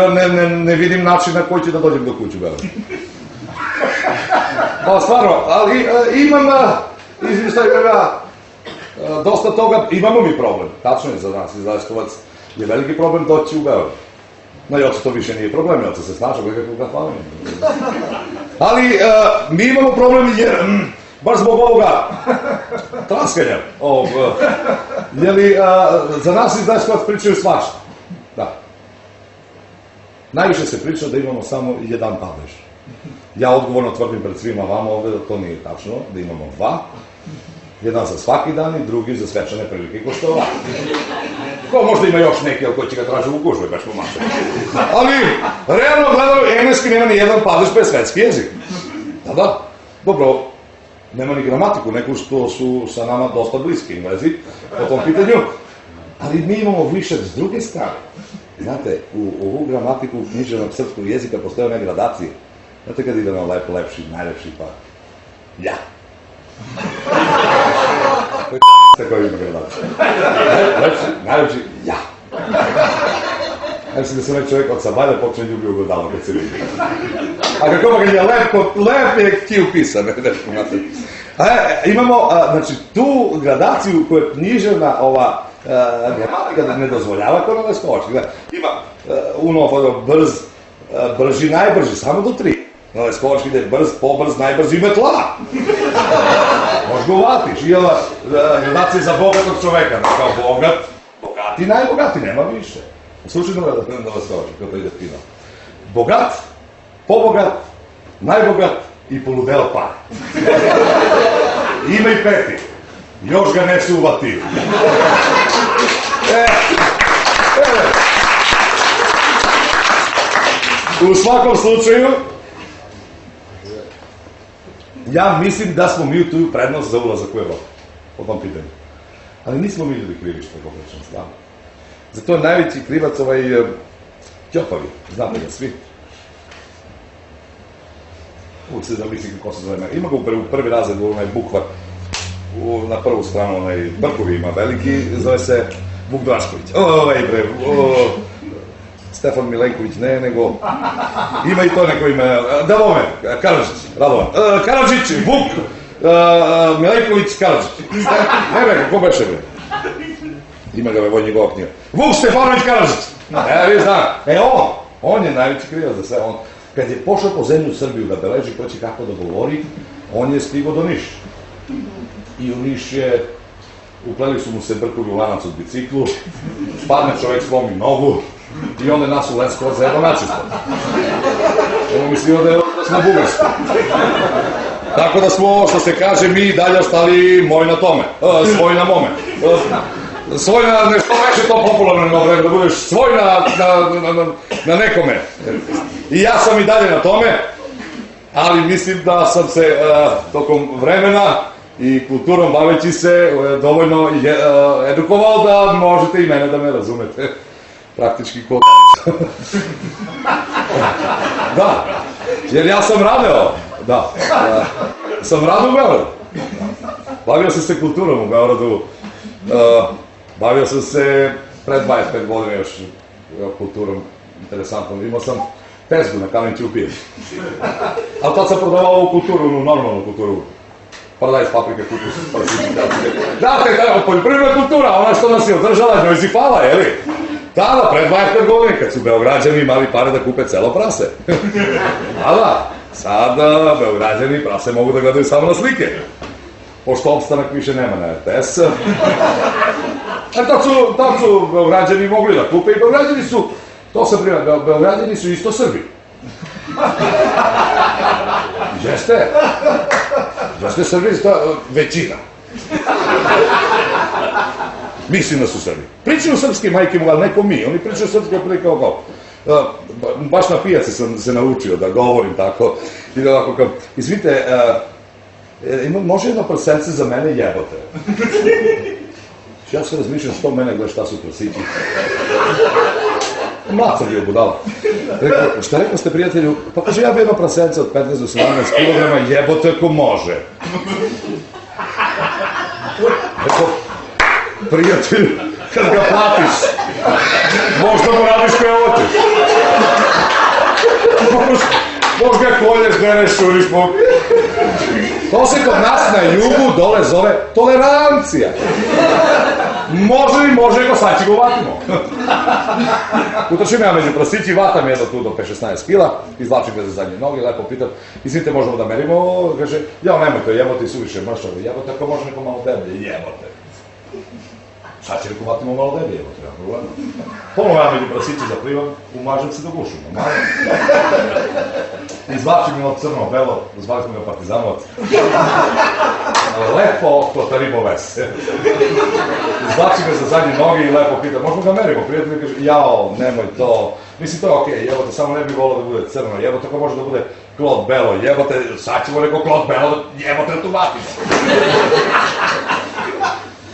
ne vidim način na koji ću da dođem do kuću u Beogradu. Pa stvarno, ali imam, izvištaj dosta toga, imamo mi problem. Tačno je za nas, iz Leskovac je veliki problem doći u Beograd. No, Joca to više nije problem, Joca se snaša, kakvog ga hvala. Ali mi imamo problem jer, baš zbog ovoga traskanja, za nas iz Leskovac pričaju svašta. Da. Najviše se priča da imamo samo jedan padež. Ja odgovorno tvrdim pred svima vama ovde da to nije tačno, da imamo dva. Jedan za svaki dan i drugi za svečane prilike ko što je ovako. Ko možda ima još neki, ali ko će ga traži u gužve, baš pomaše. Ali, realno gledano, engleski nema ni jedan padež bez svetski jezik. Da. Dobro, nema ni gramatiku, neku što su sa nama dosta bliski Englezi po tom pitanju. Ali mi imamo više s druge strane. Znate, u ovu gramatiku književnog srpskog jezika postoje one gradacije. Znate kad ide na lepši, najlepši, pa ja. To je koji ima gradaciju. Lepši, najlepši, ja. Mislim da se onaj čovjek od Sabalja počne ljubi u gledalo kad se vidi. A kako ga je lep je htio pisan. Imamo, znači, tu gradaciju koja je književna ova gramatika ne dozvoljava kao na Leskovački. Ima brz, brži, najbrži, samo do 3. Na Leskovački ide brz, pobrz, najbrži metla. Možeš ga uvatiš. I ova gradacija za bogatog čoveka. Kao bogat, bogati, najbogati, nema više. Slušajte na Leskovački, kao to ide fino. Bogat, pobogat, najbogat i poludeo par. Ima i peti. Još ga ne su uvatili. U svakom slučaju, ja mislim da smo mi u tu prednost za ulazak u Evropu, po tom pitanju. Ali nismo mi ljudi krivi što je pogrešno stvarno. Zato je najveći krivac Ćopavi, znate ga svi. Uvijek se zavisi kako se zove. Ima ga u prvi razred, onaj bukvar, na prvu stranu, onaj Brkovi ima veliki, zove se Vuk Drašković. Stefan Milenković, ne, nego ima i to neko ime, Davome, Karadžić, Radovan, Karadžić, Vuk, Milenković, Karadžić. Ne, kako beše bre? Ima ga voj njegova knjiga. Vuk Stefanović Karadžić. Vi znam. On je najveći krivac za sve. Kad je pošao po zemlju Srbiju da beleži ko će kako da govori, on je stigao do Niša. I u Niš je, upleli su mu se Brkovi u lanac od biciklu, spadne čovjek, slomi nogu i onda je nas u Leskovac za jedno načisto. Ono mislio da smo Bugarski. Tako da smo, što se kaže, mi dalje ostali moj na tome, svoj na mome. Svoj na nešto veće to popularno, da budeš svoj na nekome. I ja sam i dalje na tome, ali mislim da sam se tokom vremena i kulturom baveći se dovoljno edukovao da možete i mene da me razumete. Praktički kod... Da, jer ja sam radio, sam radio u Beogradu. Bavio sam se kulturom u Beogradu, bavio sam se pred 25 godina još kulturom, interesantno. Imao sam tezgu na Kamen Ćupije. Ali tad sam prodavao ovu kulturu, normalnu kulturu. Paradajz, paprike, kupus, parasići, znate, poljoprivredna kultura, ona što nas je održala, njoj si hvala, jeli? Tada, pred 25 godina, kad su Beograđani imali pare da kupe celo prase. Da, sada Beograđani prase mogu da gledaju samo na slike. pošto opstanak više nema na RTS. Tad su Beograđani mogli da kupe i Beograđani su, to sam primjer, Beograđani su isto Srbi. Jeste Srbi, većina. Mislim da su Srbi. Pričaju srpske majke mu, ali neko mi. Oni pričaju srpske prilike kao. Baš na pijaci sam se naučio da govorim tako. I da ovako kao, izvite, može jedno prasence za mene jebote. Ja se razmišljam što mene gleda šta su prasići. Mlad sam bio budala. Šta rekao ste prijatelju? Pa kaže, ja bi jedno prasence od 15 do 17 kg, jebote ako može. Rekao, prijatelju, kad ga platiš, možda mu radiš koje hoćeš. Možda ga kolješ, bereš, šuriš, to se kod nas na jugu dole zove tolerancija. Može li, može, go sad će go vatimo. Utrčim ja među prasići, vatam jedno tu do 5-16 kila, izvlačim ga za zadnje noge, lepo pitam, izvinite, možemo da merimo? Kaže, ja nemojte, jebote i suviše mršave, jebote, ako može neko malo deblje, jebote. Sad će neko vatimo malo deblje, jebote, ja problema. Ponovo ja među prasići zaplivam, umažem se do gušu, malo. Izvlačim jedno crno, belo, zvali smo ga Partizanovac. Lepo, Kotarimo vese. Izvlačim ga za zadnje noge i lepo pita, možemo ga merimo? Prijatelj kaže, jao, nemoj to. Mislim, to je okej, jebote, samo ne bi volao da bude crno, jebote, ako može da bude klot belo, jebote, sad ćemo neko klot belo, jebote, tu vatimo.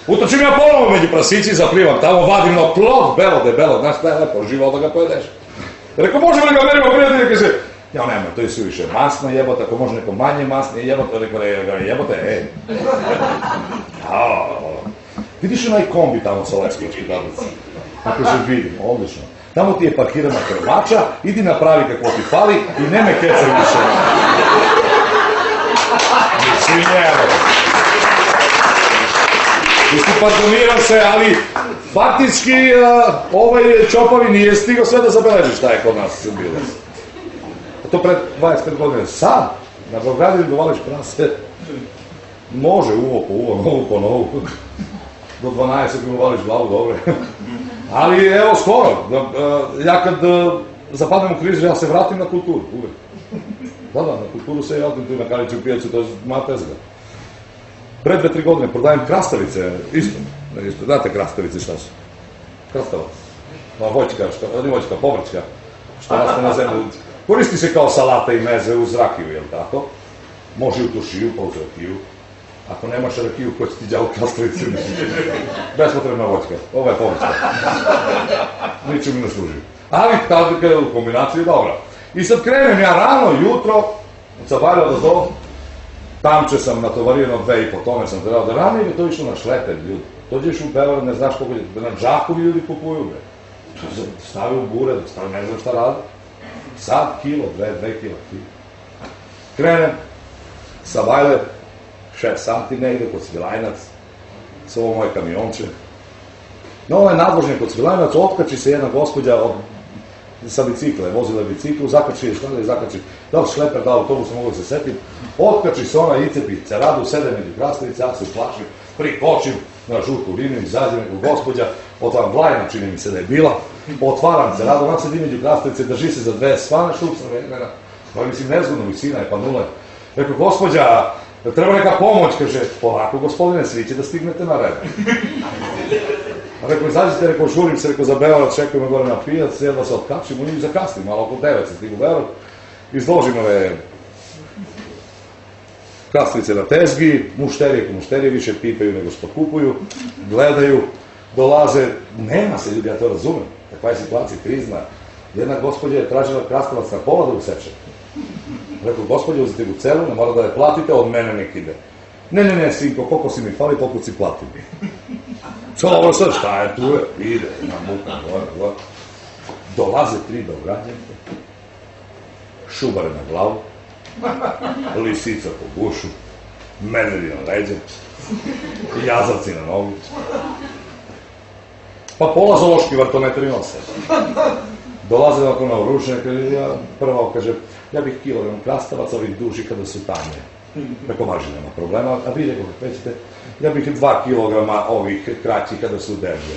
Utočim ja ponovo među prasići, zaplivam tamo, vadim no klot belo, debelo, znaš šta je lepo, živo da ga pojedeš. Rekao, možemo li ga merimo? Prijatelj kaže, ja nemoj, to je suviše masno, jebote, ako može neko manje masno, jebote, jebote, vidiš onaj kombi tamo sa Leskovačke tablice? Ako se vidim, odlično. Tamo ti je parkirana krmača, idi napravi kako ti fali i ne me kecaj više. Mislim, evo. Mislim, pardoniram se, ali faktički ovaj Čopavi nije stigao sve da zabeleži šta je kod nas bilo. To pred 25 godina. Sad, na Beogradu dovališ prase, može uvo po uvo, novu po novu. Do 12 mi uvališ glavu, dobro. Ali evo skoro, ja kad zapadnem u krizu, ja se vratim na kulturu, uvek. Da, na kulturu se ja odim tu na Kaliću pijacu, to je moja tezga. Pred 2-3 godine prodajem krastavice, isto. Znate krastavice šta su? Krastavac. Voćka, povrćka, što raste na zemlju. Koristi se kao salata i meze uz rakiju, jel tako? Može u tušiju, pa uz rakiju. Ako nemaš rakiju, ko će ti djavo krastavicu? Bespotrebna voćka, ovo je povrćka. Ničemu ne služi. Ali kada je u kombinaciji dobra. I sad krenem ja rano, jutro, od Sabajla do Zdo, tamče sam natovario na 2,5 tone sam trebao da rani i to išlo na šleper, ljudi. Dođeš u Beograd, ne znaš koliko ljudi, na džakovi ljudi kupuju, bre. Stavi u bure, ne znam šta radi. Sad kilo, 2 kila. Krenem, sa Bajle, 6 santi negde, kod Svilajnac, sa ovo moje kamionče. Na ovaj nadvožnje kod Svilajnac otkači se jedna gospođa sa bicikle, vozila biciklu, zakači je, stavlja i zakači, da li šleper, da li autobus, mogu da se setim, otkači se ona icepi, ceradu, sede među krastavice, ja se uplašim, prikočim na žutu liniju, izađe neko gospođa, otvaram Vlajna, čini mi se da je bila, otvaram ceradu, ona sedi među krastavice, drži se za 2 svane, šupca vremena, pa mislim, nezgodno, visina je, pa nula. Rekao, gospođa, treba neka pomoć, kaže, polako, gospodine, svi će da stignete na red. Rekao, izađite, rekao, žurim se, rekao, za Beograd, čekaju me gore na pijac, jedva se otkačim, u njih zakasnim, malo oko 9 se stigu u Beograd, izložim ove krastavice na tezgi, mušterije više pipaju nego što kupuju, gledaju, dolaze, nema se ljudi, ja to razumem, takva je situacija krizna. Jedna gospođa je tražila krastavac na pola da useče. Rekao, gospođa, uzeti u celu, ne mora da je platite, od mene nek ide. Ne, sinko, koliko si mi fali, toliko si platim. Ovo sad, šta je tu je? Ide, na muka, gore. Dolaze 3 Beograđanke, šubare na glavu, lisica po gušu, medvedi na leđe, jazavci na nogu. Pa pola zoološki vrtometri nose. Dolaze ovako na oružje, prvo kaže, ja bih kilogram krastavaca, ovih duži kada su tanje. Preko maži nema problema, a vi rekao, pećete, ja bih 2 kilograma ovih kraćih kada su derže.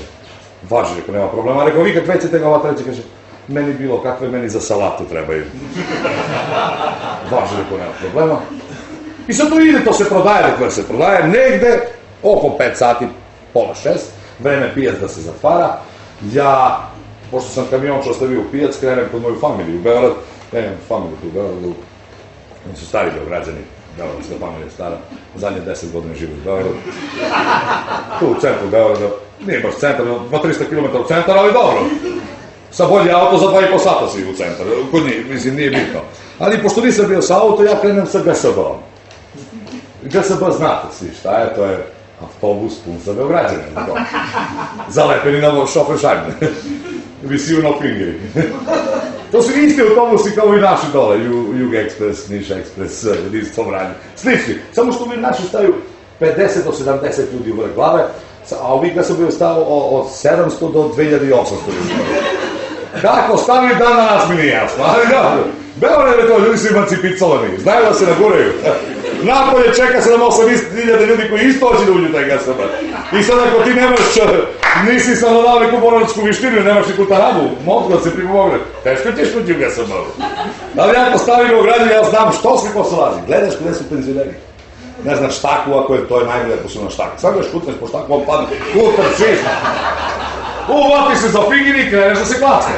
Važi, rekao, nema problema, rekao, vi kad većete ga, ova treća kaže, meni bilo kakve, meni za salatu trebaju. Važi, rekao, nema problema. I sad to ide, to se prodaje, rekao, se prodaje negde, oko 5 sati, pola 6, vreme pijac da se zatvara. Ja, pošto sam kamionču ostavio u pijac, krenem kod moju familiju u Beograd, nemam familiju tu u Beogradu, oni su stari Beograđani, Beogradska familija je stara, zadnje 10 godina žive u Beogradu. Tu u centru Beograda, nije baš centar, 200-300 km u centar, ali dobro. Sa bolji auto za 2,5 sata si u centar, kod njih, mislim, nije bitno. Ali pošto nisam bio sa auto, ja krenem sa GSB-om. GSB znate svi šta je, to je autobus pun za Beograđane. Zalepeni na šofer šajbne. Visiju na fingeri. To su isti autobusi kao i naši dole, Jug Express, Niš Express, Jedinstvo Vranje. Slični, samo što mi naši staju 50 do 70 ljudi u vrh glave, a ovih ga sam bio stao od 700 do 2800 ljudi. Kako stavili dan na nas mi nije jasno, ali dobro. Beograd je to, ljudi su emancipicovani, znaju da se naguraju. Napolje čeka 7-8 ljudi koji isto hoće da uđu taj GSB. I sad ako ti nemaš, nisi stanodao neku boroničku vištinu, nemaš neku tarabu, mogu da se pripomogne, teško ćeš uđi u GSB. Ali ako stavim u građu, ja znam što se posolazi. Gledaš gde su penzioneri. Ne znaš štaku, ako je to najbolje ako su na štaku. Sad gledaš kutneš po štaku, on padne, trčiš. Uvati se za fingir i kreneš da se klacka.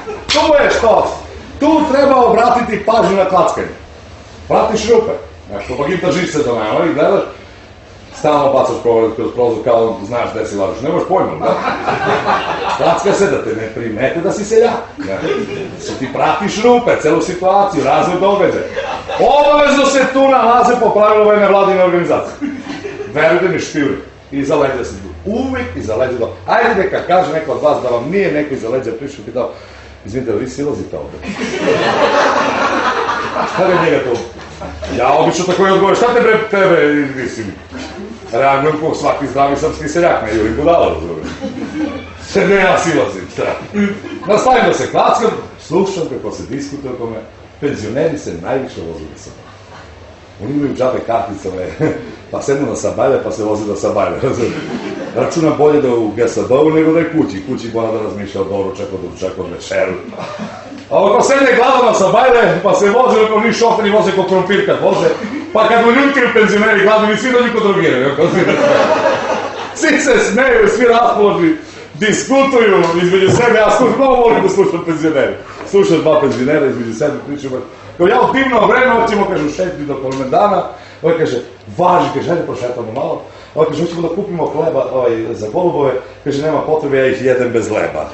To je što? Tu treba obratiti pažnju na klackanje. Pratiš rupe. Nešto, pa gimta žiš se do nema i gledaš, stalno bacaš kroz prozor kao znaš gde si lažeš. Nemaš pojma, da? Klacka se da te ne primete da si seljak. Se ti pratiš rupe, celu situaciju, razvoj događaja. Obavezno se tu nalaze po pravilu ove nevladine organizacije. Verujte mi, špijuri. Iza leđa se uvijek iza leđa do... Ajde neka kaže neko od vas da vam nije neko iza leđa prišao i dao, izvinite, vi silazite ovde. Šta je njega to? Ja obično tako i odgovorim, šta tebe, mislim, reagujem kao svaki zdravi srpski seljak, ne jurim budala, razumem. Se ne ja silazim, šta? Nastavim da se klackam, slušam kako se diskutuje o tome, penzioneri se najviše voze na Sabajle. Oni imaju džabe karticove, pa sednu na Sabajle, pa se voze na Sabajle, razumem. Računam bolje da je u GSB-u nego da je kući. Kući mora da razmišlja o doručak, od večeru. A ako sedne glava na Sabajle, pa se voze, ako ni šofer i voze ko krompir kad voze, pa kad mu ljutili penzioneri gladni, svi dođu kod drogiraju. Svi se smeju, svi raspoložni, diskutuju između sebe. Ja mnogo volim da slušam penzioneri. Slušam 2 penzionera između sebe, pričamo. Kao ja u divno vreme, hoćemo, kažu, šetiti do kolemendana. Ovaj kaže, važi, kaže, ajde prošetamo malo. Ovaj kaže, hoćemo da kupimo hleba za golubove. Kaže, nema potrebe, ja ih jedem bez leba.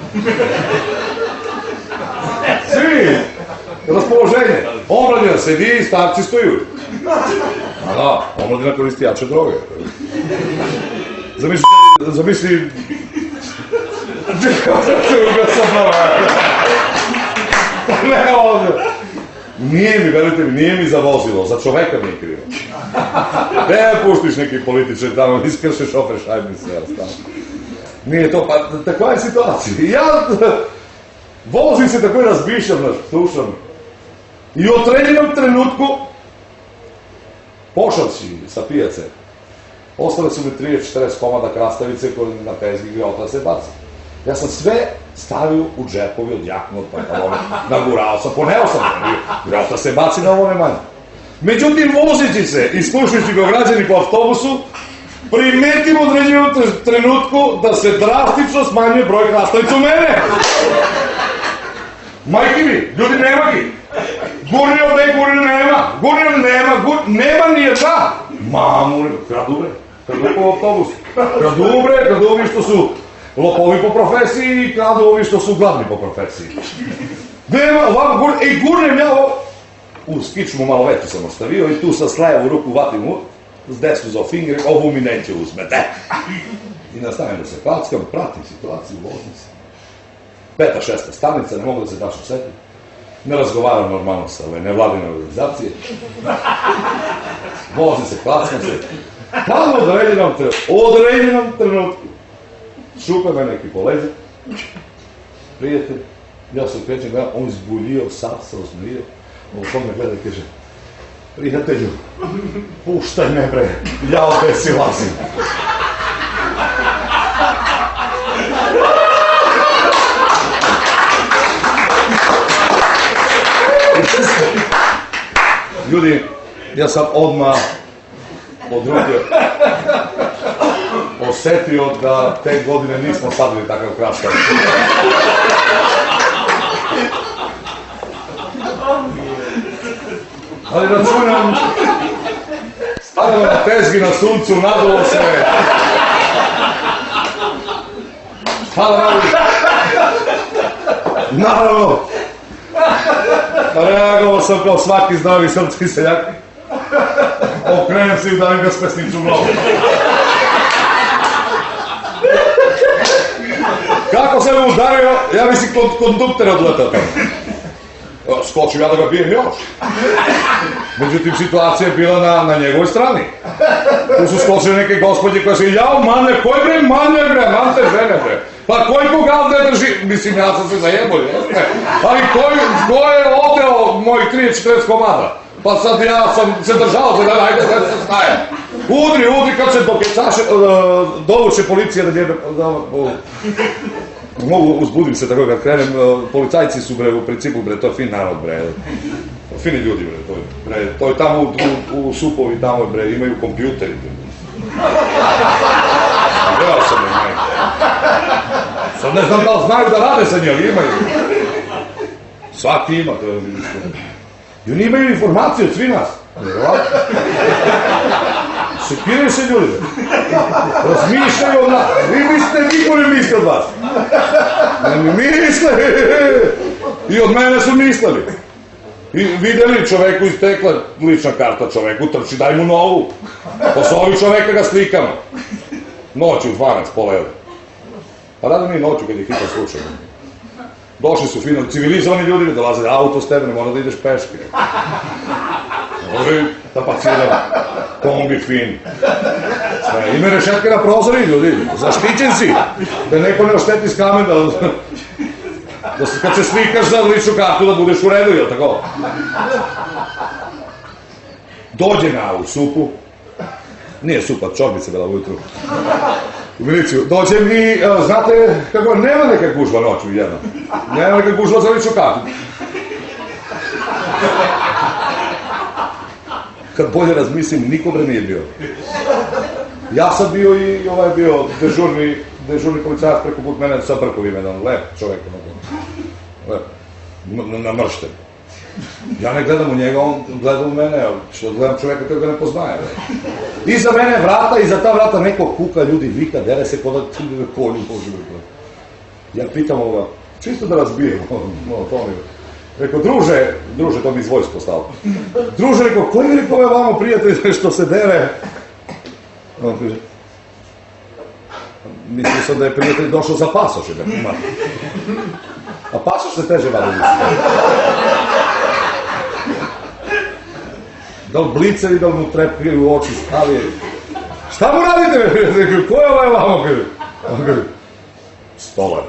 Svi! Raspoloženje. Omladina sedi, starci stoju. A da, omladina koristi jače droge. Zamisli... Ne, ovdje. Nije mi, verujte mi, nije mi za vozilo, za čoveka mi je krivo. Ne puštiš neki političar tamo, iskrše šofer šajbni sve, ostalo. Nije to, pa takva je situacija. Ja vozim se tako i razmišljam, slušam. I u određenom trenutku, pošavši sa pijace, ostale su mi 30-40 komada krastavice koje na tezgi griota se baci. Ja sam sve stavio u džepovi od jaknog pantalona, nagurao sam, poneo sam, griota se baci na ovo nemanje. Međutim, vozići se i slušajući Beograđani po autobusu, primetim u određenom trenutku da se drastično smanjuje broj krastavica u mene. Majke mi, ljudi nema gi. Gurnio ne, gurnio nema, nema ni jedna. Mamu, kradu po autobusu. Kradu što su lopovi po profesiji i kradu ovi što su gladni po profesiji. Nema, ovako, gurnem ja ovo. Uz kičmu malo veću sam ostavio i tu sa slajevu ruku vatim u, s desnu za finger, ovu mi neće uzmete. I nastavim da se klackam, pratim situaciju, vozim se. 5. 6. stanica, ne mogu da se daš u setim. Ne razgovaram normalno sa ove nevladine organizacije. Vozim se, klackam se. Tamo u određenom trenutku šupa me neki po leđu. Prijatelj, ja se ukrećem, on izbuljio, sav se osmijio. Ovo me gleda i kaže, Prijatelju, puštaj me bre, ja ovdje silazim. Ljudi, ja sam odmah osjetio da te godine nismo sadili takav kraštaj. Ali računam, stavljamo na tezgi na suncu, nadulo se. Šta da radim? Naravno, reagovao sam kao svaki zdravi srpski seljak. Okrenem se i udarim ga s pesnicu u glavu. Kako sam mu udario, ja mislim kondukter odletao tamo. Skočim ja da ga bijem još. Međutim, situacija je bila na njegovoj strani. Tu su skočili neke gospođe koje se jao manjer, koji bre manjer bre, man te žene bre. Pa koji koga ovdje drži, mislim ja sam se zajebao, jeste. Ali ko je oteo mojih 30-40 komada? Pa sad ja sam se držao, ajde da se staje. Udri kad se dokecaše, dovuče policija da njebe, mogu uzbudim se tako kad krenem, policajci su bre u principu bre, to je fin narod bre, fini ljudi bre, to je tamo u Supovi tamo bre, imaju kompjuteri bre. Gledao sam bre, majke. Sad ne znam da li znaju da rade sa njim, ali imaju. Svaki ima, to je i oni imaju informacije od svi nas. Sekiraju se ljudi. Razmišljaju od nas. Vi mislite, niko ne misli od vas. Ne mi misle. I od mene su mislili. I vidjeli čoveku istekla lična karta čoveku, trči, daj mu novu. Posovi čoveka ga slikamo. Noću u 12, pola 1. Pa radimo mi noću kad je hitan slučaj. Došli su fino, civilizovani ljudi, dolaze auto s tebe, ne mora da ideš peške. Ovi tapacirao, kombi fin. Ima rešetke na prozori, ljudi, zaštićen si. Da neko ne ošteti s kamen, da kad se slikaš za ličnu kartu da budeš u redu, jel tako? Dođe u Supu, nije Supa, čorbica bila ujutru. U miliciju, dođe mi, znate kako, nema neka gužva noću jedna. Nema neka gužva za ličnu kartu. Kad bolje razmislim, niko bre nije bio. Ja sam bio i ovaj bio dežurni policajac preko put mene sa brkovim, jedan lep čovjek, lep, namršten. Ja ne gledam u njega, on gleda u mene, što gledam čovjeka koji ga ne poznaje. Iza mene vrata, iza ta vrata neko kuka, ljudi vika, dere se kod kolju, Bože. Ja pitam ovoga, čisto da razbijem, rekao, druže, to mi iz vojsko stalo. Druže, rekao, koji je rekao vamo prijatelj što se dere? On kaže, mislio sam da je prijatelj došao za pasoš, a pasoš se teže vada misli. Da li blicevi, da li mu trepili u oči, stavi. Šta mu radite? Ko je ovaj vamo? On kaže, stolar.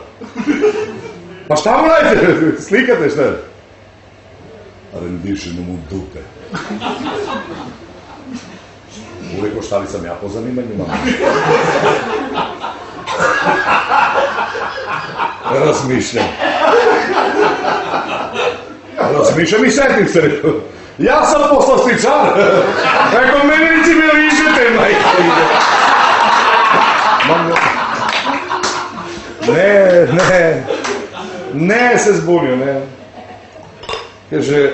Pa šta mu radite? Slikate šta je? Rendišinu mu dupe. Rekao, šta li sam ja po zanimanjima? Razmišljam i setim se, rekao. Ja sam poslastičar. Rekao, meni nici me ližete, majke. Ne se zbunio, ne. Kaže,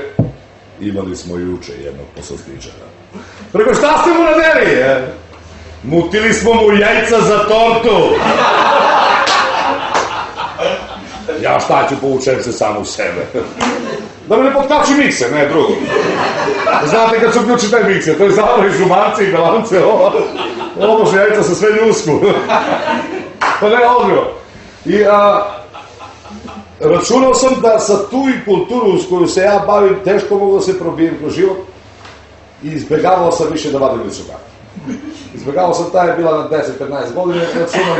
imali smo juče jednog poslastičara. Rekao, šta ste mu nadeli? Mutili smo mu jajca za tortu. Ja šta ću, povučem se sam u sebe. Da me ne potkači mikser, ne drugo. Znate kad su ključi taj mikser, to je zavori žumanci i belance, obože jajca sa sve ljusku. Pa ne, odbio. I računao sam da sa tu i kulturu s koju se ja bavim, teško mogu da se probijem kroz život. I izbjegavao sam više da vadim ličnu kartu. Izbjegavao sam, ta je bila na 10-15 godina, računam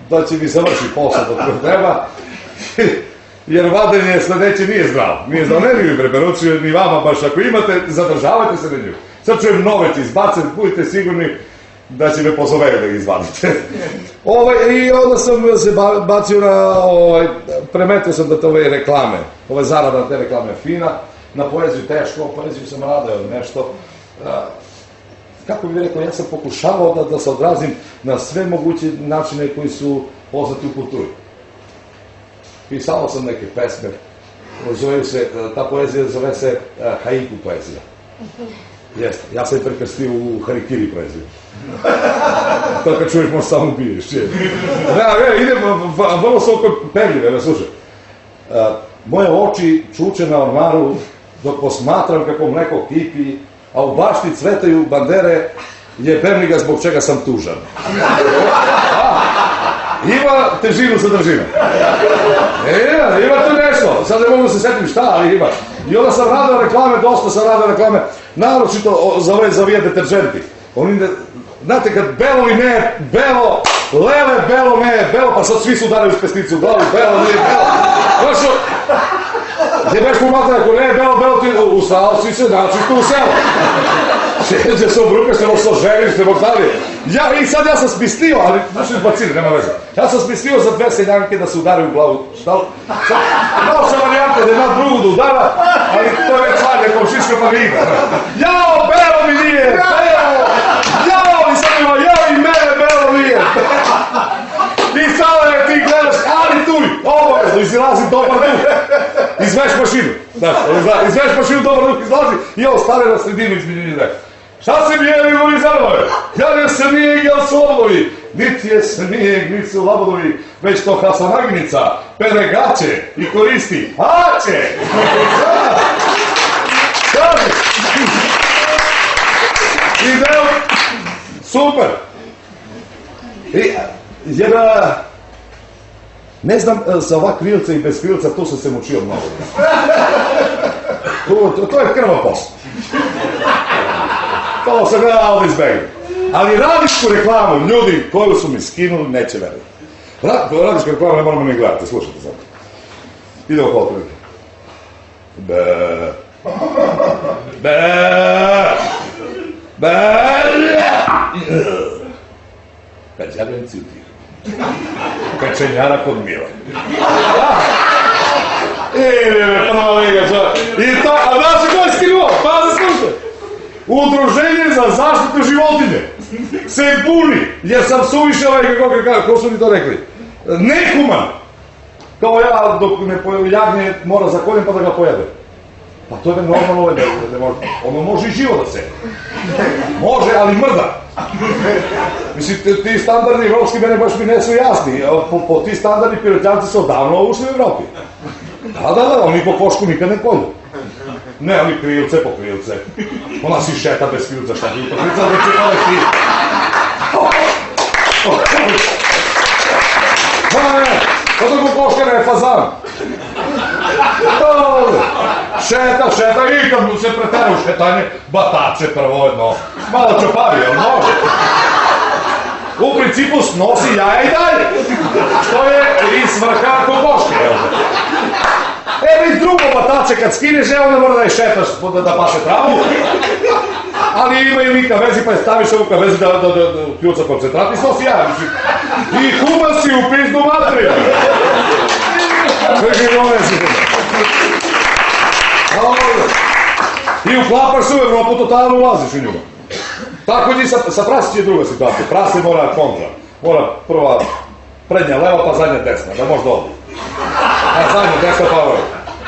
da će mi završiti posao dok treba. jer vadenje sledeće nije zdravo. Nije zdravo, ne bi preporučio ni vama baš. Ako imate, zadržavajte se na nju. Sad čujem nove će izbaciti, budite sigurni da će me pozoveo da ga izvadite. I onda sam se bacio na, premetio sam da te ove reklame, ove zarada te reklame fina, na poeziju teško, poeziju sam radio nešto. Kako bih rekao, ja sam pokušavao da se odrazim na sve moguće načine koji su poznati u kulturi. Pisao sam neke pesme, ta poezija zove se haiku poezija. Jeste, ja sam je prekrstio u harikiri poeziju. To kad čuješ možda samo ubiješ. Idem, vrlo su oko pegljive, slušaj. Moje oči čuče na ormaru dok posmatram kako mleko kipi, a u bašti cvetaju bandere, jebem li ga zbog čega sam tužan. Ima težinu sadržina. Ima tu nešto. Sad ne mogu da se setim šta, ali ima. I onda sam radio reklame, dosta sam radio reklame, naročito za ove zavije deterženti. Znate, kad belo i ne, belo, lele, belo, ne, belo, pa sad svi su udarili s pesnici u glavu, belo, nije, belo. Znaš, jebeš mu mater, ako ne, belo, ti ustao si se, znači tu u selo. Šeđe se obrukaš, ne mogu se želiš, ne mogu dalje. I sad ja sam smislio, ali znaš izbacili, nema veze. Ja sam smislio za 2 seljanke da se udari u glavu. Malo se varijante da ima drugu da udara, ali to je već sladnje, kao šiška pa ne igra. Jao, belo mi nije, belo! Jao, i sad ima, jao i mene, belo nije! I sada ti gledaš, ali tuj, obavezno, izlazi dobar duh. Izveš mašinu, izveš mašinu, dobar duh izlazi i ovo stane na sredinu između njih. Šta se bijeli moji zanove? Ja ne snijeg, jel su odlovi? Niti je snijeg, niti su labodovi, već to hasanagnica, pere gaće i koristi haće. Kaži. Ideo, super. Ne znam, za ova krilca i bez krilca, tu sam se mučio mnogo. To je krva posla. To sam gledao da izbegam. Ali radijsku reklamu, ljudi koju su mi skinuli, neće verovati. Radijsku reklamu ne moramo ni gledati, slušajte sad. Idemo po otprilike. Kađarenci u tiru. Kačenjara kod Mila. I to, a znaš ko je skinuo? Pazi, slušaj. Udruženje za zaštitu životinje se buni, jer sam suviše kako su mi to rekli, nehuman. Kao ja, dok me jagnje mora zakoljem pa da ga pojede. Pa to je normalno, ono može i živo da se. Može, ali mrda. Mislim, ti standardni evropski mene baš mi ne su jasni. Po ti standardni piroćanci su odavno ušli u Evropi. Da, oni po košku nikad ne kolju. Ne, oni krilce po krilce. Ona si šeta bez krilca, šta ti po krilca, da će to neki... Pa to ko koška ne je fazan. Šeta i kad mu se pretara u šetanje, batače prvo jedno. Malo čopavi, jel može? U principu snosi jaja i dalje. Što je i svrha ko koške, jel? Već drugo batače kad skineš, onda mora da je šetaš da paše travu. Ali imaju i kavezi, pa je staviš ovu kavezi da kljuca koncentrat i snosi jaja. I kuma si u pizdu materiju. I uklapaš se u Evropu, totalno ulaziš u njima. Tako i sa prasić je druga situacija. Prase mora kontra. Mora prva prednja leva, pa zadnja desna, da možda ovdje. A zadnja desna pa ovo.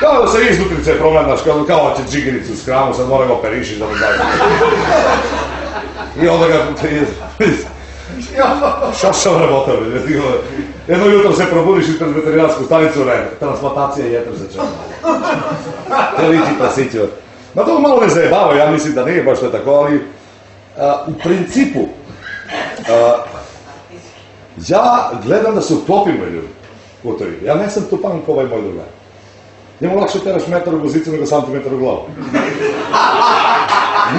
Kao da se iznutrice promledaš, kao će džigericu s kramu, sad mora ga operišiš da mu daje. I onda ga... Šašav rabota, jedno jutro se probudiš ispred veterinarsku stanicu, transplantacija jetra se čeka. Te liči prasiću. Ma to malo ne zajebava, ja mislim da nije baš to tako, ali u principu ja gledam da se uklopim na ljudi. Ja ne sam tupan kao ovaj moj drugar. Njemu lakše teraš metar u poziciju nego santimetar u glavu.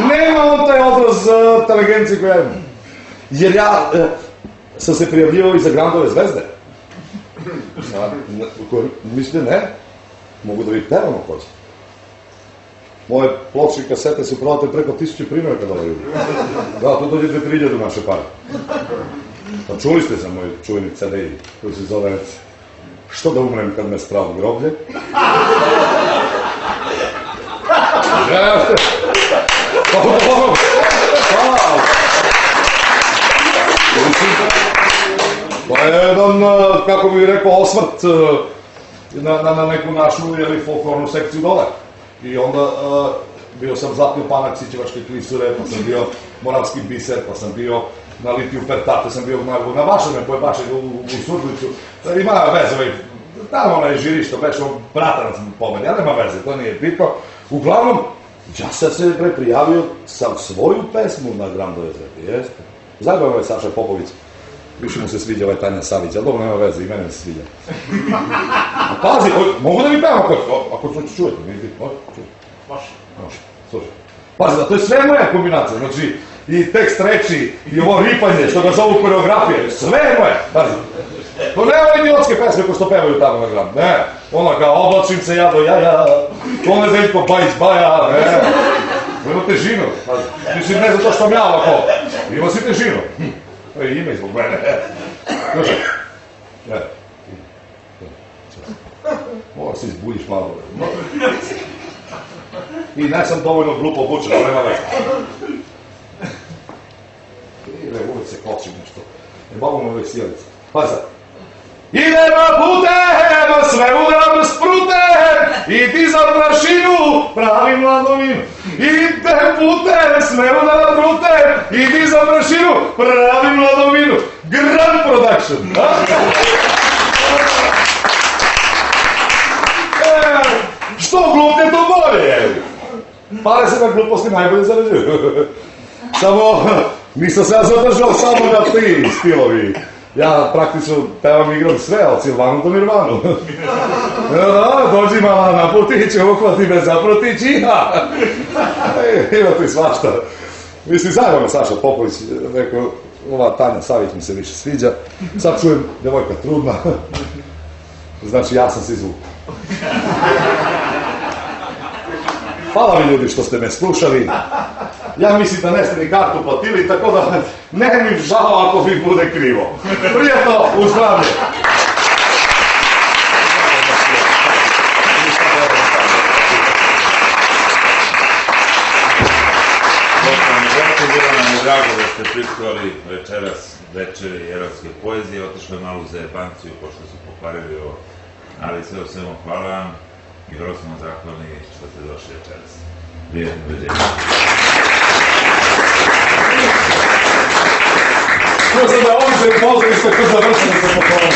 Nema on taj odraz inteligencije koja imam. Jer ja sam se prijavljivao i za Grandove zvezde. Mislite, ne? Mogu da vi pevamo hoće. Moje ploče i kasete su prodate preko 1000 primjeraka da ljudi. Da, tu dođete 3000 naše pare. Pa čuli ste za moj čuveni CD koji se zove Što da umrem kad me stravu groblje? Jeste! To je jedan, kako bih rekao, osvrt na neku našu folklornu sekciju dole. I onda bio sam zapio Panak Sićevačke klisure, pa sam bio Moravski biser, pa sam bio na Litiju Pertate, sam bio na Vašarne, Bašeg u Surdulicu. Ima veze, tamo onaj žirišto, bešao bratanac pomen, ja nema veze, to nije bitno. Uglavnom, ja sam se prijavio sam svoju pesmu na Grandove Zreti, jeste. Zajebao ovaj Saša Popović, više mu se sviđa ovaj Tanja Savić, ali dobro nema veze, i mene mi se sviđa. A pazi, mogu da mi pevam ako čujete, nije bitno, čujete. Može, slušaj. Pazi, da to je sve moja kombinacija, znači i tekst reči, i ovo ripanje, što ga zovu koreografije, sve je moje, pazi. To ne ove idiotske pesme ko što pevaju tamo na Grand, ne. Ono kao oblačim se ja do jaja, to ne Zeljko Bajić Baja, ne. Ima težinu, pazi. Mislim, ne zato što mi ja ovako, ima si težinu. To je ime zbog mene. Slušaj. Mora se izbuljiš malo. I ne sam dovoljno glupo obučen, ali nema veze. Uvijek se kočim nešto. Ne bavimo uvijek sjelice. Pazi sad. Idemo putem, sve udram sprutem, i ti za prašinu pravi mladovinu. Idem putem, sve udram sprutem, i ti za prašinu pravi mladovinu. Grand production. Što gluplje to bolje? Pare se na gluposti najbolje zarađuju. Samo, nisam se ja zadržao samo na ti stilovi. Ja praktično pevam i igram sve, od Silvanu do Nirvanu. Da, dođi mala na putić, uhvati me za protić, iha! Ima tu i svašta. Mislim, zajedno me Saša Popović, rekao, ova Tanja Savić mi se više sviđa. Sad čujem, devojka trudna. Znači, ja sam se izvukao. Hvala mi ljudi što ste me slušali. Ja mislim da ne ste ni kartu platili, tako da ne mi žao ako mi bude krivo. Prijetno, u zdravlje! Bilo nam je drago da ste prisustvovali večeras večeri erotske poezije, otišli malo u zajebanciju pošto su pokvarili ovo, ali sve o svemu hvala vam i vrlo smo zahvalni što ste došli večeras. Prijetno doviđenja. Čuo sam da ovdje je pozorište ko završeno sa poklonu.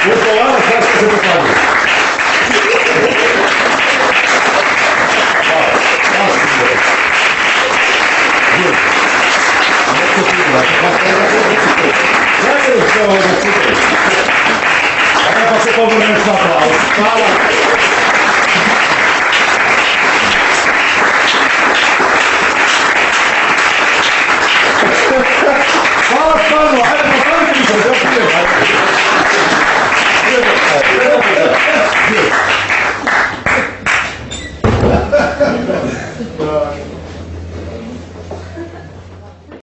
Upoljano, kada ste se pokazali? Pa se povrne sa aplauz. Hvala.